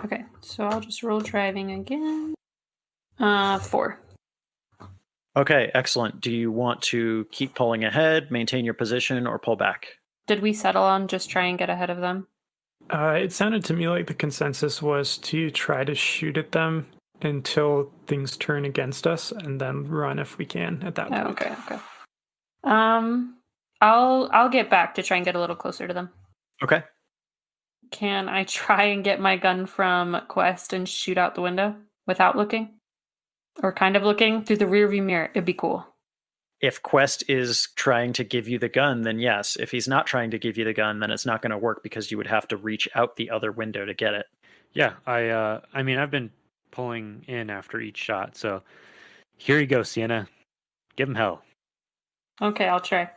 Okay, so I'll just roll driving again. 4. Okay, excellent. Do you want to keep pulling ahead, maintain your position, or pull back? Did we settle on just try and get ahead of them? It sounded to me like the consensus was to try to shoot at them until things turn against us, and then run if we can at that point. Oh, okay. I'll get back to try and get a little closer to them. Okay. Can I try and get my gun from Quest and shoot out the window without looking? Or kind of looking through the rearview mirror? It'd be cool. If Quest is trying to give you the gun, then yes. If he's not trying to give you the gun, then it's not going to work because you would have to reach out the other window to get it. Yeah, I mean, I've been pulling in after each shot, so here you go, Sienna. Give him hell. Okay, I'll try.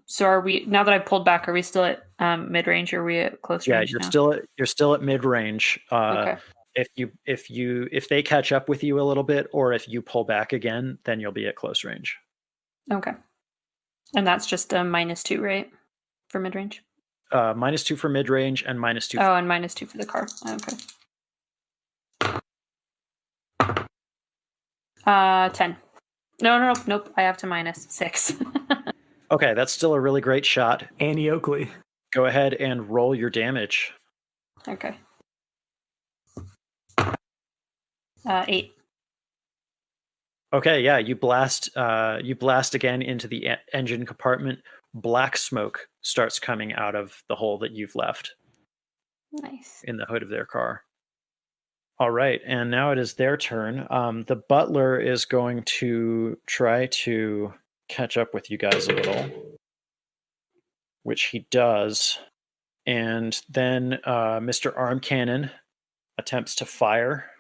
So are we, now that I've pulled back, are we still at mid-range or are we at close range Yeah, now? you're still at mid-range. Okay. If they catch up with you a little bit, or if you pull back again, then you'll be at close range. Okay. And that's just a -2, right? For mid-range? -2 for mid-range and -2 Oh, and -2 for the car. Okay. 10. Nope. I have to -6. Okay, that's still a really great shot. Annie Oakley. Go ahead and roll your damage. Okay. 8. Okay, yeah, you blast again into the engine compartment. Black smoke starts coming out of the hole that you've left Nice. in the hood of their car. All right, and now it is their turn. The butler is going to try to catch up with you guys a little, which he does. And then Mr. Arm Cannon attempts to fire.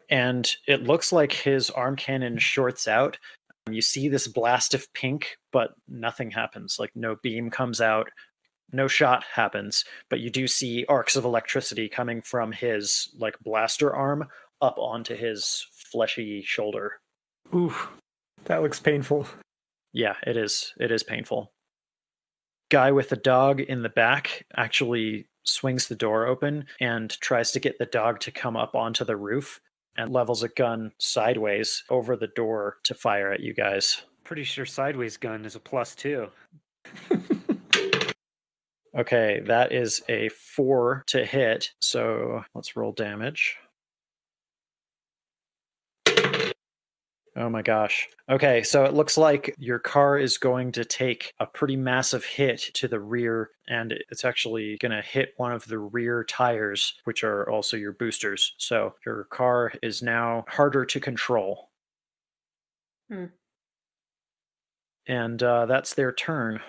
And it looks like his arm cannon shorts out. You see this blast of pink, but nothing happens. Like no beam comes out, no shot happens, but you do see arcs of electricity coming from his like blaster arm up onto his fleshy shoulder. Oof, that looks painful. Yeah, it is. It is painful. Guy with the dog in the back actually swings the door open and tries to get the dog to come up onto the roof and levels a gun sideways over the door to fire at you guys. Pretty sure sideways gun is a +2. Okay, that is a 4 to hit. So let's roll damage. Oh my gosh. Okay, so it looks like your car is going to take a pretty massive hit to the rear, and it's actually going to hit one of the rear tires, which are also your boosters. So your car is now harder to control. And that's their turn.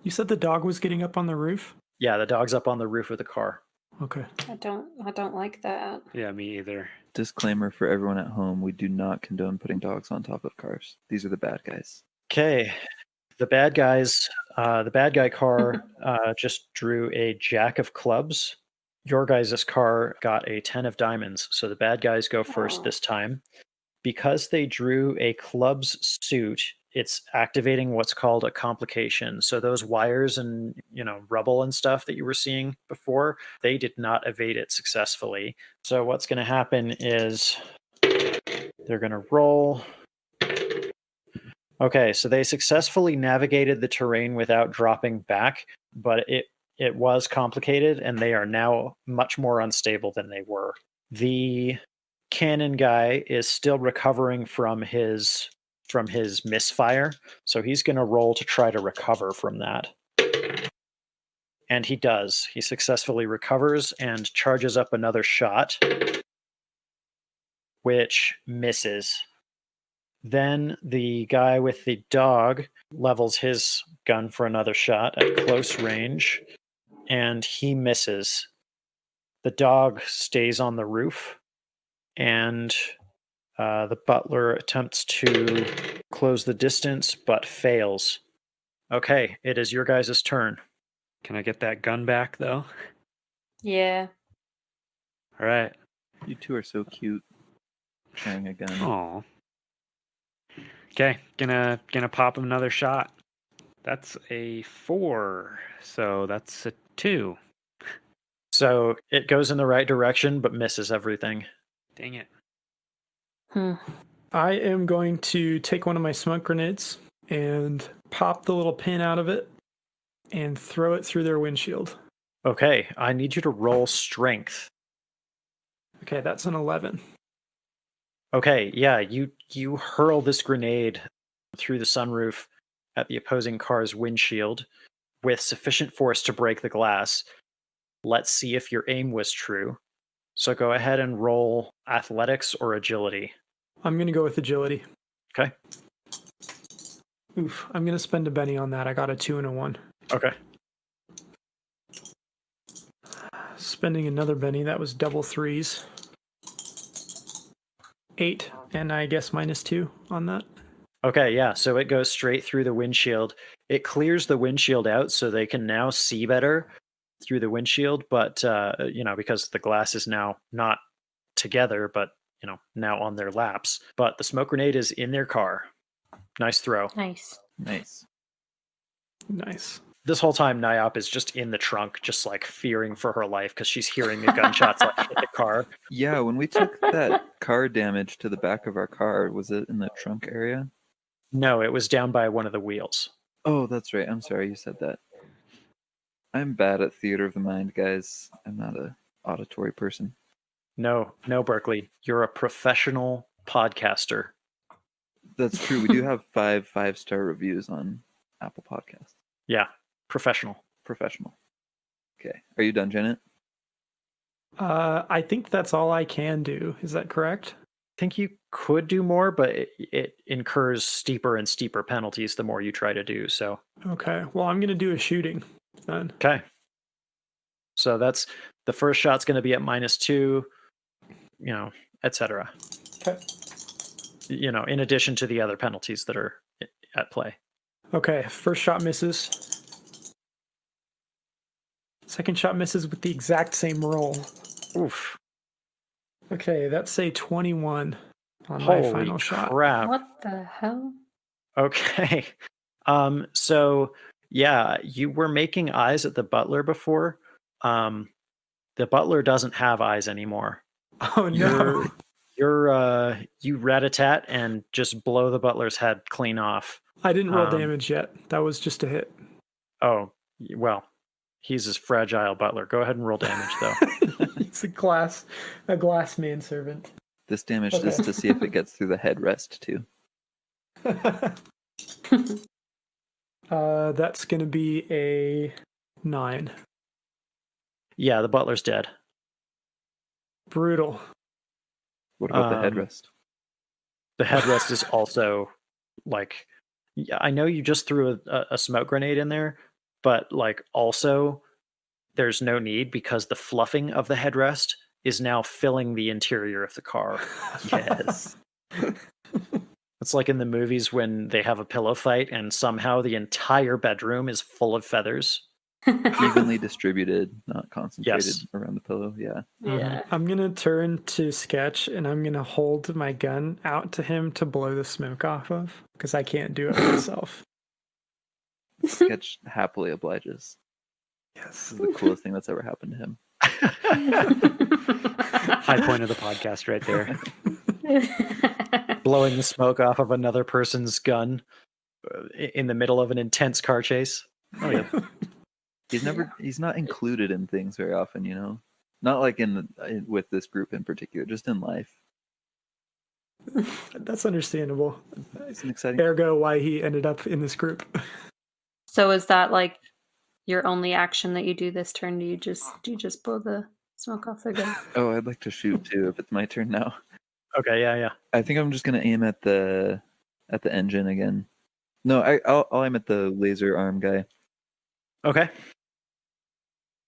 You said the dog was getting up on the roof? Yeah, the dog's up on the roof of the car. Okay. I don't like that. Yeah, me either. Disclaimer for everyone at home, we do not condone putting dogs on top of cars. These are the bad guys. Okay. The bad guy car just drew a jack of clubs. Your guys' car got a 10 of diamonds, so the bad guys go first Oh. this time. because they drew a club's suit, it's activating what's called a complication. So those wires and rubble and stuff that you were seeing before, they did not evade it successfully. So what's going to happen is they're going to roll. Okay, so they successfully navigated the terrain without dropping back, but it was complicated, and they are now much more unstable than they were. The cannon guy is still recovering from his misfire, so he's going to roll to try to recover from that. And he does. He successfully recovers and charges up another shot, which misses. Then the guy with the dog levels his gun for another shot at close range, and he misses. The dog stays on the roof, and the butler attempts to close the distance, but fails. Okay, it is your guys' turn. Can I get that gun back, though? Yeah. All right. You two are so cute. Sharing a gun. Oh. Okay, gonna pop him another shot. That's a 4, so that's a 2. So it goes in the right direction, but misses everything. Dang it. I am going to take one of my smoke grenades and pop the little pin out of it and throw it through their windshield. Okay, I need you to roll strength. Okay, that's an 11. Okay, yeah, you hurl this grenade through the sunroof at the opposing car's windshield with sufficient force to break the glass. Let's see if your aim was true. So go ahead and roll athletics or agility. I'm going to go with agility. Okay. Oof, I'm going to spend a Benny on that. I got a 2 and a 1. Okay. Spending another Benny, that was double 3s. 8, and I guess -2 on that. Okay, yeah, so it goes straight through the windshield. It clears the windshield out so they can now see better through the windshield, but because the glass is now not together, but now on their laps. But the smoke grenade is in their car. Nice throw. Nice. Nice. Nice. This whole time, Nayop is just in the trunk, just like fearing for her life because she's hearing the gunshots like hit the car. Yeah, when we took that car damage to the back of our car, was it in the trunk area? No, it was down by one of the wheels. Oh, that's right. I'm sorry you said that. I'm bad at theater of the mind, guys. I'm not a auditory person. No, Berkeley. You're a professional podcaster. That's true. We do have 5-star reviews on Apple Podcasts. Yeah, professional. Professional. Okay. Are you done, Janet? I think that's all I can do. Is that correct? I think you could do more, but it incurs steeper and steeper penalties the more you try to do so. Okay. Well, I'm going to do a shooting then. Okay. So that's the first shot's going to be at -2, etc. Okay. In addition to the other penalties that are at play. Okay. First shot misses. Second shot misses with the exact same roll. Oof. Okay, that's a 21 on Holy my final shot. crap. What the hell? Okay. So yeah, you were making eyes at the butler before. The butler doesn't have eyes anymore. Oh no. You rat-a-tat and just blow the butler's head clean off. I didn't roll damage yet. That was just a hit. Oh, well, he's a fragile butler. Go ahead and roll damage though. It's a glass manservant. This damage is to see if it gets through the headrest, too. That's going to be a 9. Yeah, the butler's dead. Brutal. What about the headrest? The headrest is also I know you just threw a smoke grenade in there, but also there's no need because the fluffing of the headrest is now filling the interior of the car. Yes. It's like in the movies when they have a pillow fight and somehow the entire bedroom is full of feathers. Evenly distributed, not concentrated Yes. around the pillow. Yeah. Yeah. I'm gonna turn to Sketch and I'm gonna hold my gun out to him to blow the smoke off of because I can't do it myself. Sketch happily obliges. Yes. This is the coolest thing that's ever happened to him. High point of the podcast right there. Blowing the smoke off of another person's gun in the middle of an intense car chase. Oh yeah. He's not included in things very often, you know. Not like with this group in particular, just in life. That's understandable. It's an exciting. Ergo, why he ended up in this group. So is that like your only action that you do this turn? Do you just blow the smoke off the gun? Oh, I'd like to shoot too if it's my turn now. Okay, yeah. I think I'm just gonna aim at the engine again. No, I'll aim at the laser arm guy. Okay.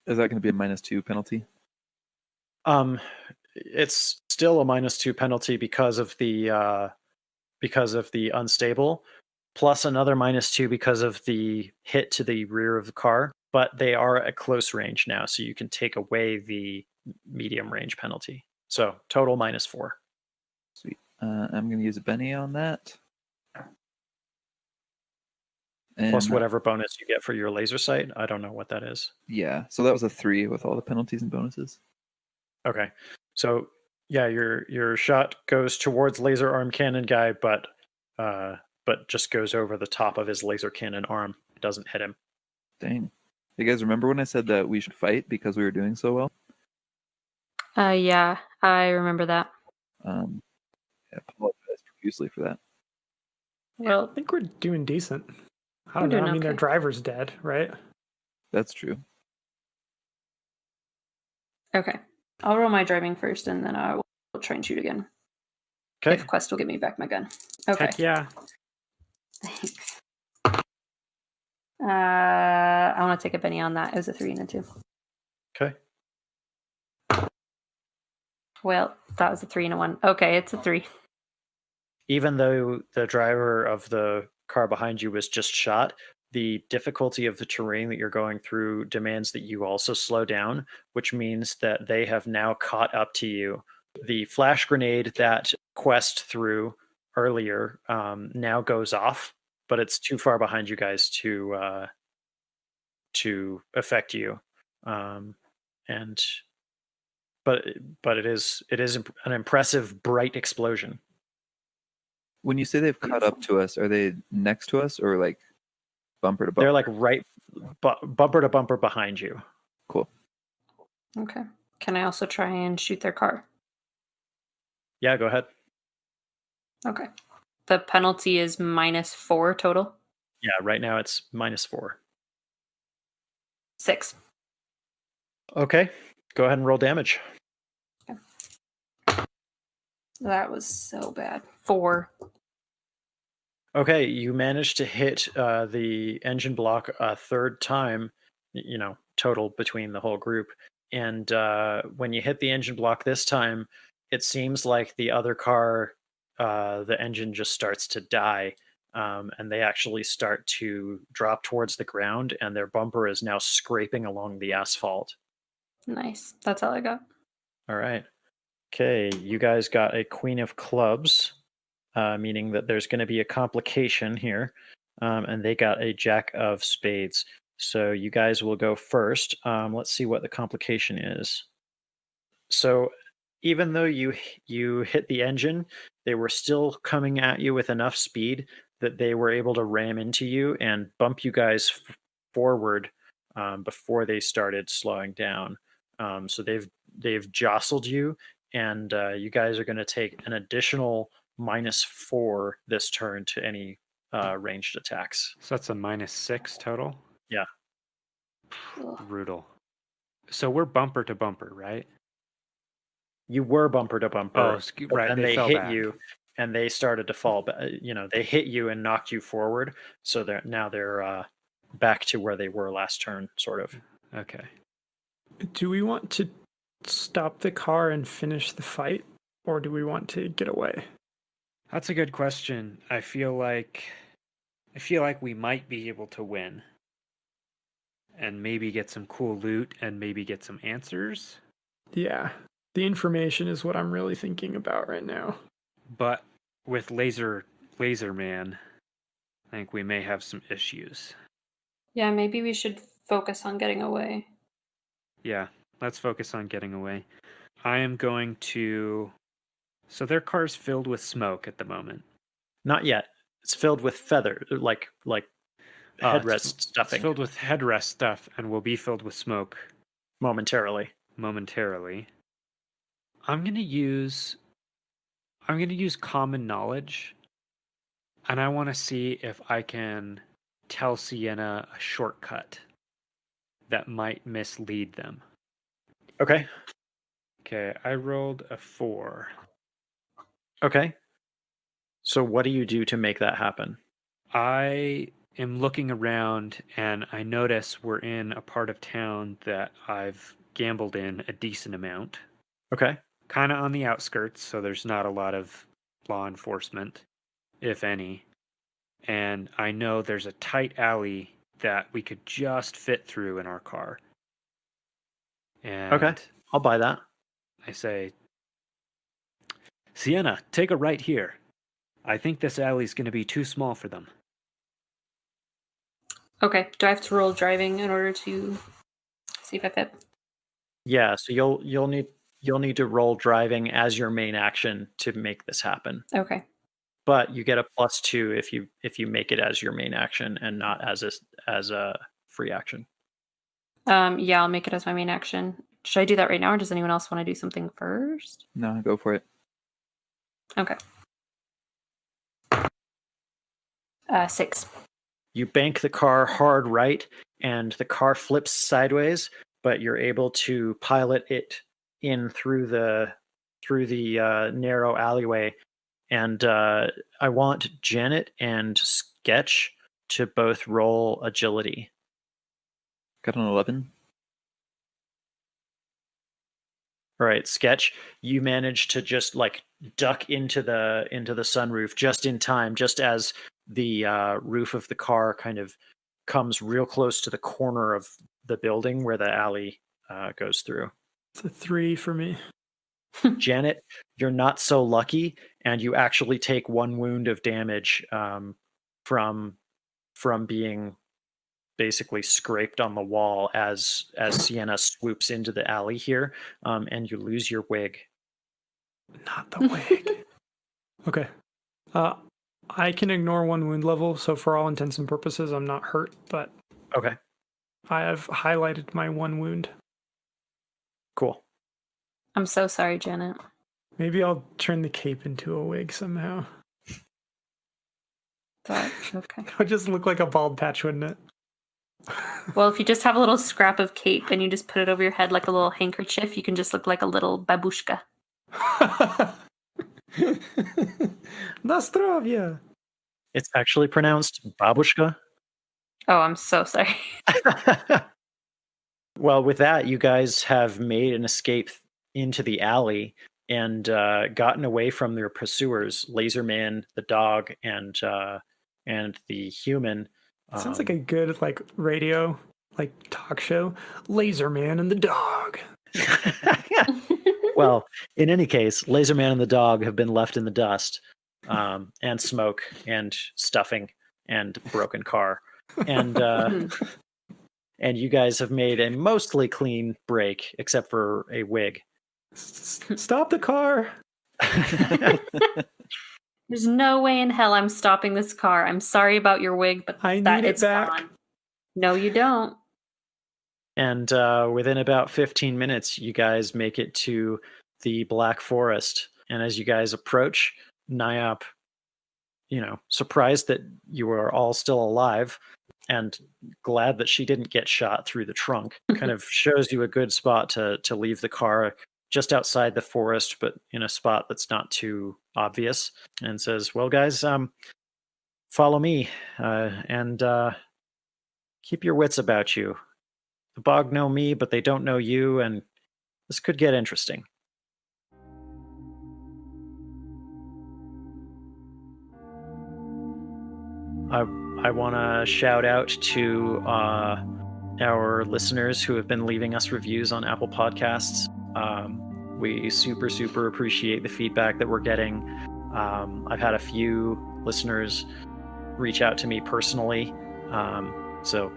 Is that going to be a -2 penalty? It's still a -2 penalty because of the unstable, plus another -2 because of the hit to the rear of the car. But they are at close range now, so you can take away the medium range penalty. So total -4. Sweet. I'm going to use a Benny on that. Plus And, whatever bonus you get for your laser sight. I don't know what that is. Yeah, so that was a 3 with all the penalties and bonuses. Okay. So yeah, your shot goes towards laser arm cannon guy, but just goes over the top of his laser cannon arm. It doesn't hit him. Dang. You guys remember when I said that we should fight because we were doing so well? Yeah, I remember that. I apologize profusely for that. Well, I think we're doing decent. I don't We're know. doing I mean, their okay. driver's dead, right? That's true. okay. I'll roll my driving first, and then I will try and shoot again. Okay. If Quest will give me back my gun. Okay. Heck yeah. Thanks. I want to take a Benny on that. It was a 3 and a 2. Okay. Well, that was a 3 and a 1. Okay, it's a 3. Even though the driver of the car behind you was just shot, the difficulty of the terrain that you're going through demands that you also slow down, which means that they have now caught up to you. The flash grenade that Quest threw earlier now goes off, but it's too far behind you guys to affect you. But it is an impressive bright explosion. When you say they've caught up to us, are they next to us or like bumper to bumper? They're like right bumper to bumper behind you. Cool. Okay. Can I also try and shoot their car? Yeah, go ahead. Okay. The penalty is -4 total. Yeah, right now it's -4. 6. Okay, go ahead and roll damage. That was so bad. 4. Okay, you managed to hit the engine block a third time, total between the whole group. And when you hit the engine block this time, it seems like the other car, the engine just starts to die. And they actually start to drop towards the ground, and their bumper is now scraping along the asphalt. Nice. That's all I got. All right. Okay, you guys got a Queen of Clubs, meaning that there's going to be a complication here, and they got a Jack of Spades. So you guys will go first. Let's see what the complication is. So even though you hit the engine, they were still coming at you with enough speed that they were able to ram into you and bump you guys forward before they started slowing down. So they've jostled you, and you guys are going to take an additional -4 this turn to any ranged attacks. So that's a -6 total? Yeah. Brutal. So we're bumper to bumper, right? You were bumper to bumper. Oh, right. And they fell hit back. you, and they started to fall. They hit you and knocked you forward. So they're back to where they were last turn, sort of. Okay. Do we want to stop the car and finish the fight, or do we want to get away? That's a good question. I feel like we might be able to win. and maybe get some cool loot and maybe get some answers. Yeah. The information is what I'm really thinking about right now. But with Laser Man, I think we may have some issues. Yeah, maybe we should focus on getting away. Yeah, let's focus on getting away. I am going to... So their car's filled with smoke at the moment. Not yet. It's filled with feather, like headrest stuffing. It's filled with headrest stuff and will be filled with smoke momentarily. I'm gonna use common knowledge, and I want to see if I can tell Sienna a shortcut that might mislead them. Okay. Okay, I rolled a 4. Okay. So what do you do to make that happen? I am looking around and I notice we're in a part of town that I've gambled in a decent amount. Okay. Kind of on the outskirts, so there's not a lot of law enforcement, if any. And I know there's a tight alley that we could just fit through in our car. And Okay. I'll buy that. I say, Sienna, take a right here. I think this alley's going to be too small for them. Okay. Do I have to roll driving in order to see if I fit? Yeah, so you'll need to roll driving as your main action to make this happen. Okay. But you get a +2 if you make it as your main action and not as a free action. Yeah, I'll make it as my main action. Should I do that right now, or does anyone else want to do something first? No, go for it. Okay. 6. You bank the car hard right, and the car flips sideways, but you're able to pilot it in through the narrow alleyway. And I want Janet and Sketch to both roll agility. Got an 11. All right, Sketch, you manage to just like duck into the sunroof just in time, just as the roof of the car kind of comes real close to the corner of the building where the alley goes through. It's a 3 for me. Janet, you're not so lucky, and you actually take 1 wound of damage from being basically scraped on the wall as Sienna swoops into the alley here, and you lose your wig. Not the wig. Okay. I can ignore 1 wound level, so for all intents and purposes, I'm not hurt, but Okay, I have highlighted my 1 wound. cool. I'm so sorry, Janet. Maybe I'll turn the cape into a wig somehow. But, okay. It would just look like a bald patch, wouldn't it? Well, if you just have a little scrap of cape and you just put it over your head like a little handkerchief, you can just look like a little babushka. Nastrovia. It's actually pronounced babushka. Oh, I'm so sorry. Well, with that, you guys have made an escape into the alley and gotten away from their pursuers, Laserman, the dog, and the human. Sounds like a good like radio like talk show. Laserman and the dog. Well, in any case, Laserman and the dog have been left in the dust, and smoke and stuffing and broken car, and you guys have made a mostly clean break, except for a wig. Stop the car. There's no way in hell I'm stopping this car. I'm sorry about your wig, but I that need it it's back. gone. No, you don't. And within about 15 minutes, you guys make it to the Black Forest. And as you guys approach, Nayop, surprised that you are all still alive and glad that she didn't get shot through the trunk, kind of shows you a good spot to leave the car just outside the forest, but in a spot that's not too obvious, and says, well, guys, follow me and keep your wits about you. The Bog know me, but they don't know you, and this could get interesting. I want to shout out to our listeners who have been leaving us reviews on Apple Podcasts. We super appreciate the feedback that we're getting. I've had a few listeners reach out to me personally. So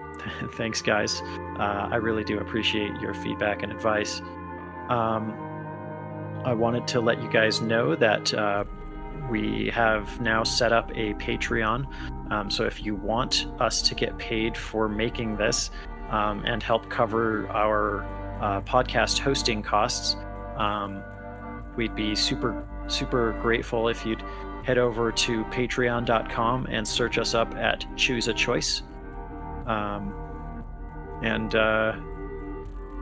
thanks, guys. I really do appreciate your feedback and advice. I wanted to let you guys know that we have now set up a Patreon. So if you want us to get paid for making this and help cover our podcast hosting costs, we'd be super grateful if you'd head over to patreon.com and search us up at Choose a Choice.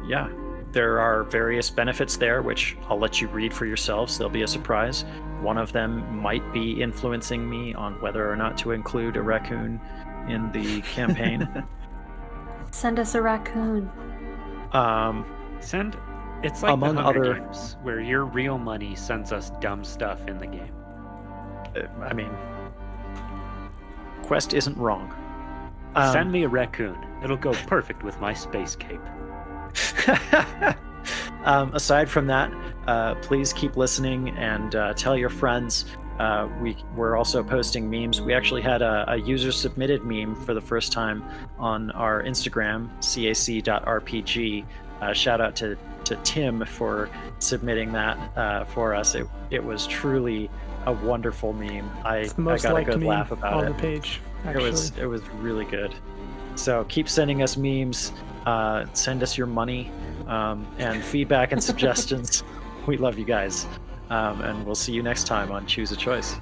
Yeah, there are various benefits there, which I'll let you read for yourselves. They'll be a surprise. One of them might be influencing me on whether or not to include a raccoon in the campaign. Send us a raccoon. It's like among the Hunger other- Games, where your real money sends us dumb stuff in the game. I mean, Quest isn't wrong. Send me a raccoon. It'll go perfect with my space cape. Aside from that, please keep listening and tell your friends. We're also posting memes. We actually had a user-submitted meme for the first time on our Instagram, cac.rpg. Shout out to Tim for submitting that for us. It was truly a wonderful meme. It's the I most got a liked good meme laugh about on it. the page. Actually, It was really good. So keep sending us memes. Send us your money and feedback and suggestions. We love you guys. And we'll see you next time on Choose a Choice.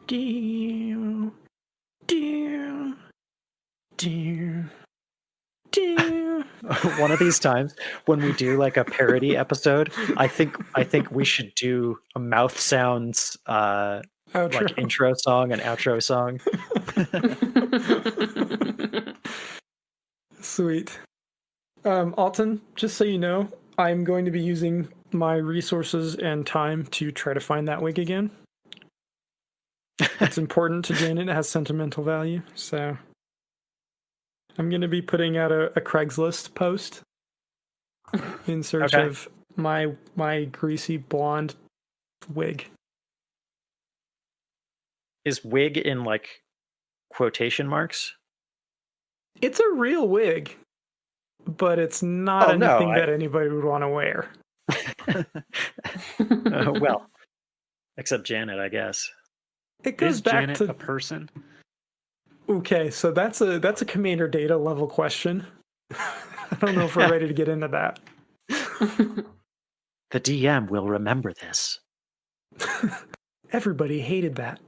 Dew, dew, dew, dew. One of these times when we do like a parody episode, I think we should do a mouth sounds Outro. like intro song and outro song. Sweet. Alton, just so you know, I'm going to be using my resources and time to try to find that wig again. It's important to Janet. It has sentimental value. So I'm going to be putting out a Craigslist post in search Okay. of my greasy blonde wig. Is wig in like quotation marks? It's a real wig, but it's not Oh, no, anything that anybody would want to wear. Well, except Janet, I guess. It goes Is back Janet to a person? okay, so that's a Commander Data level question. I don't know if we're ready to get into that. The DM will remember this. Everybody hated that.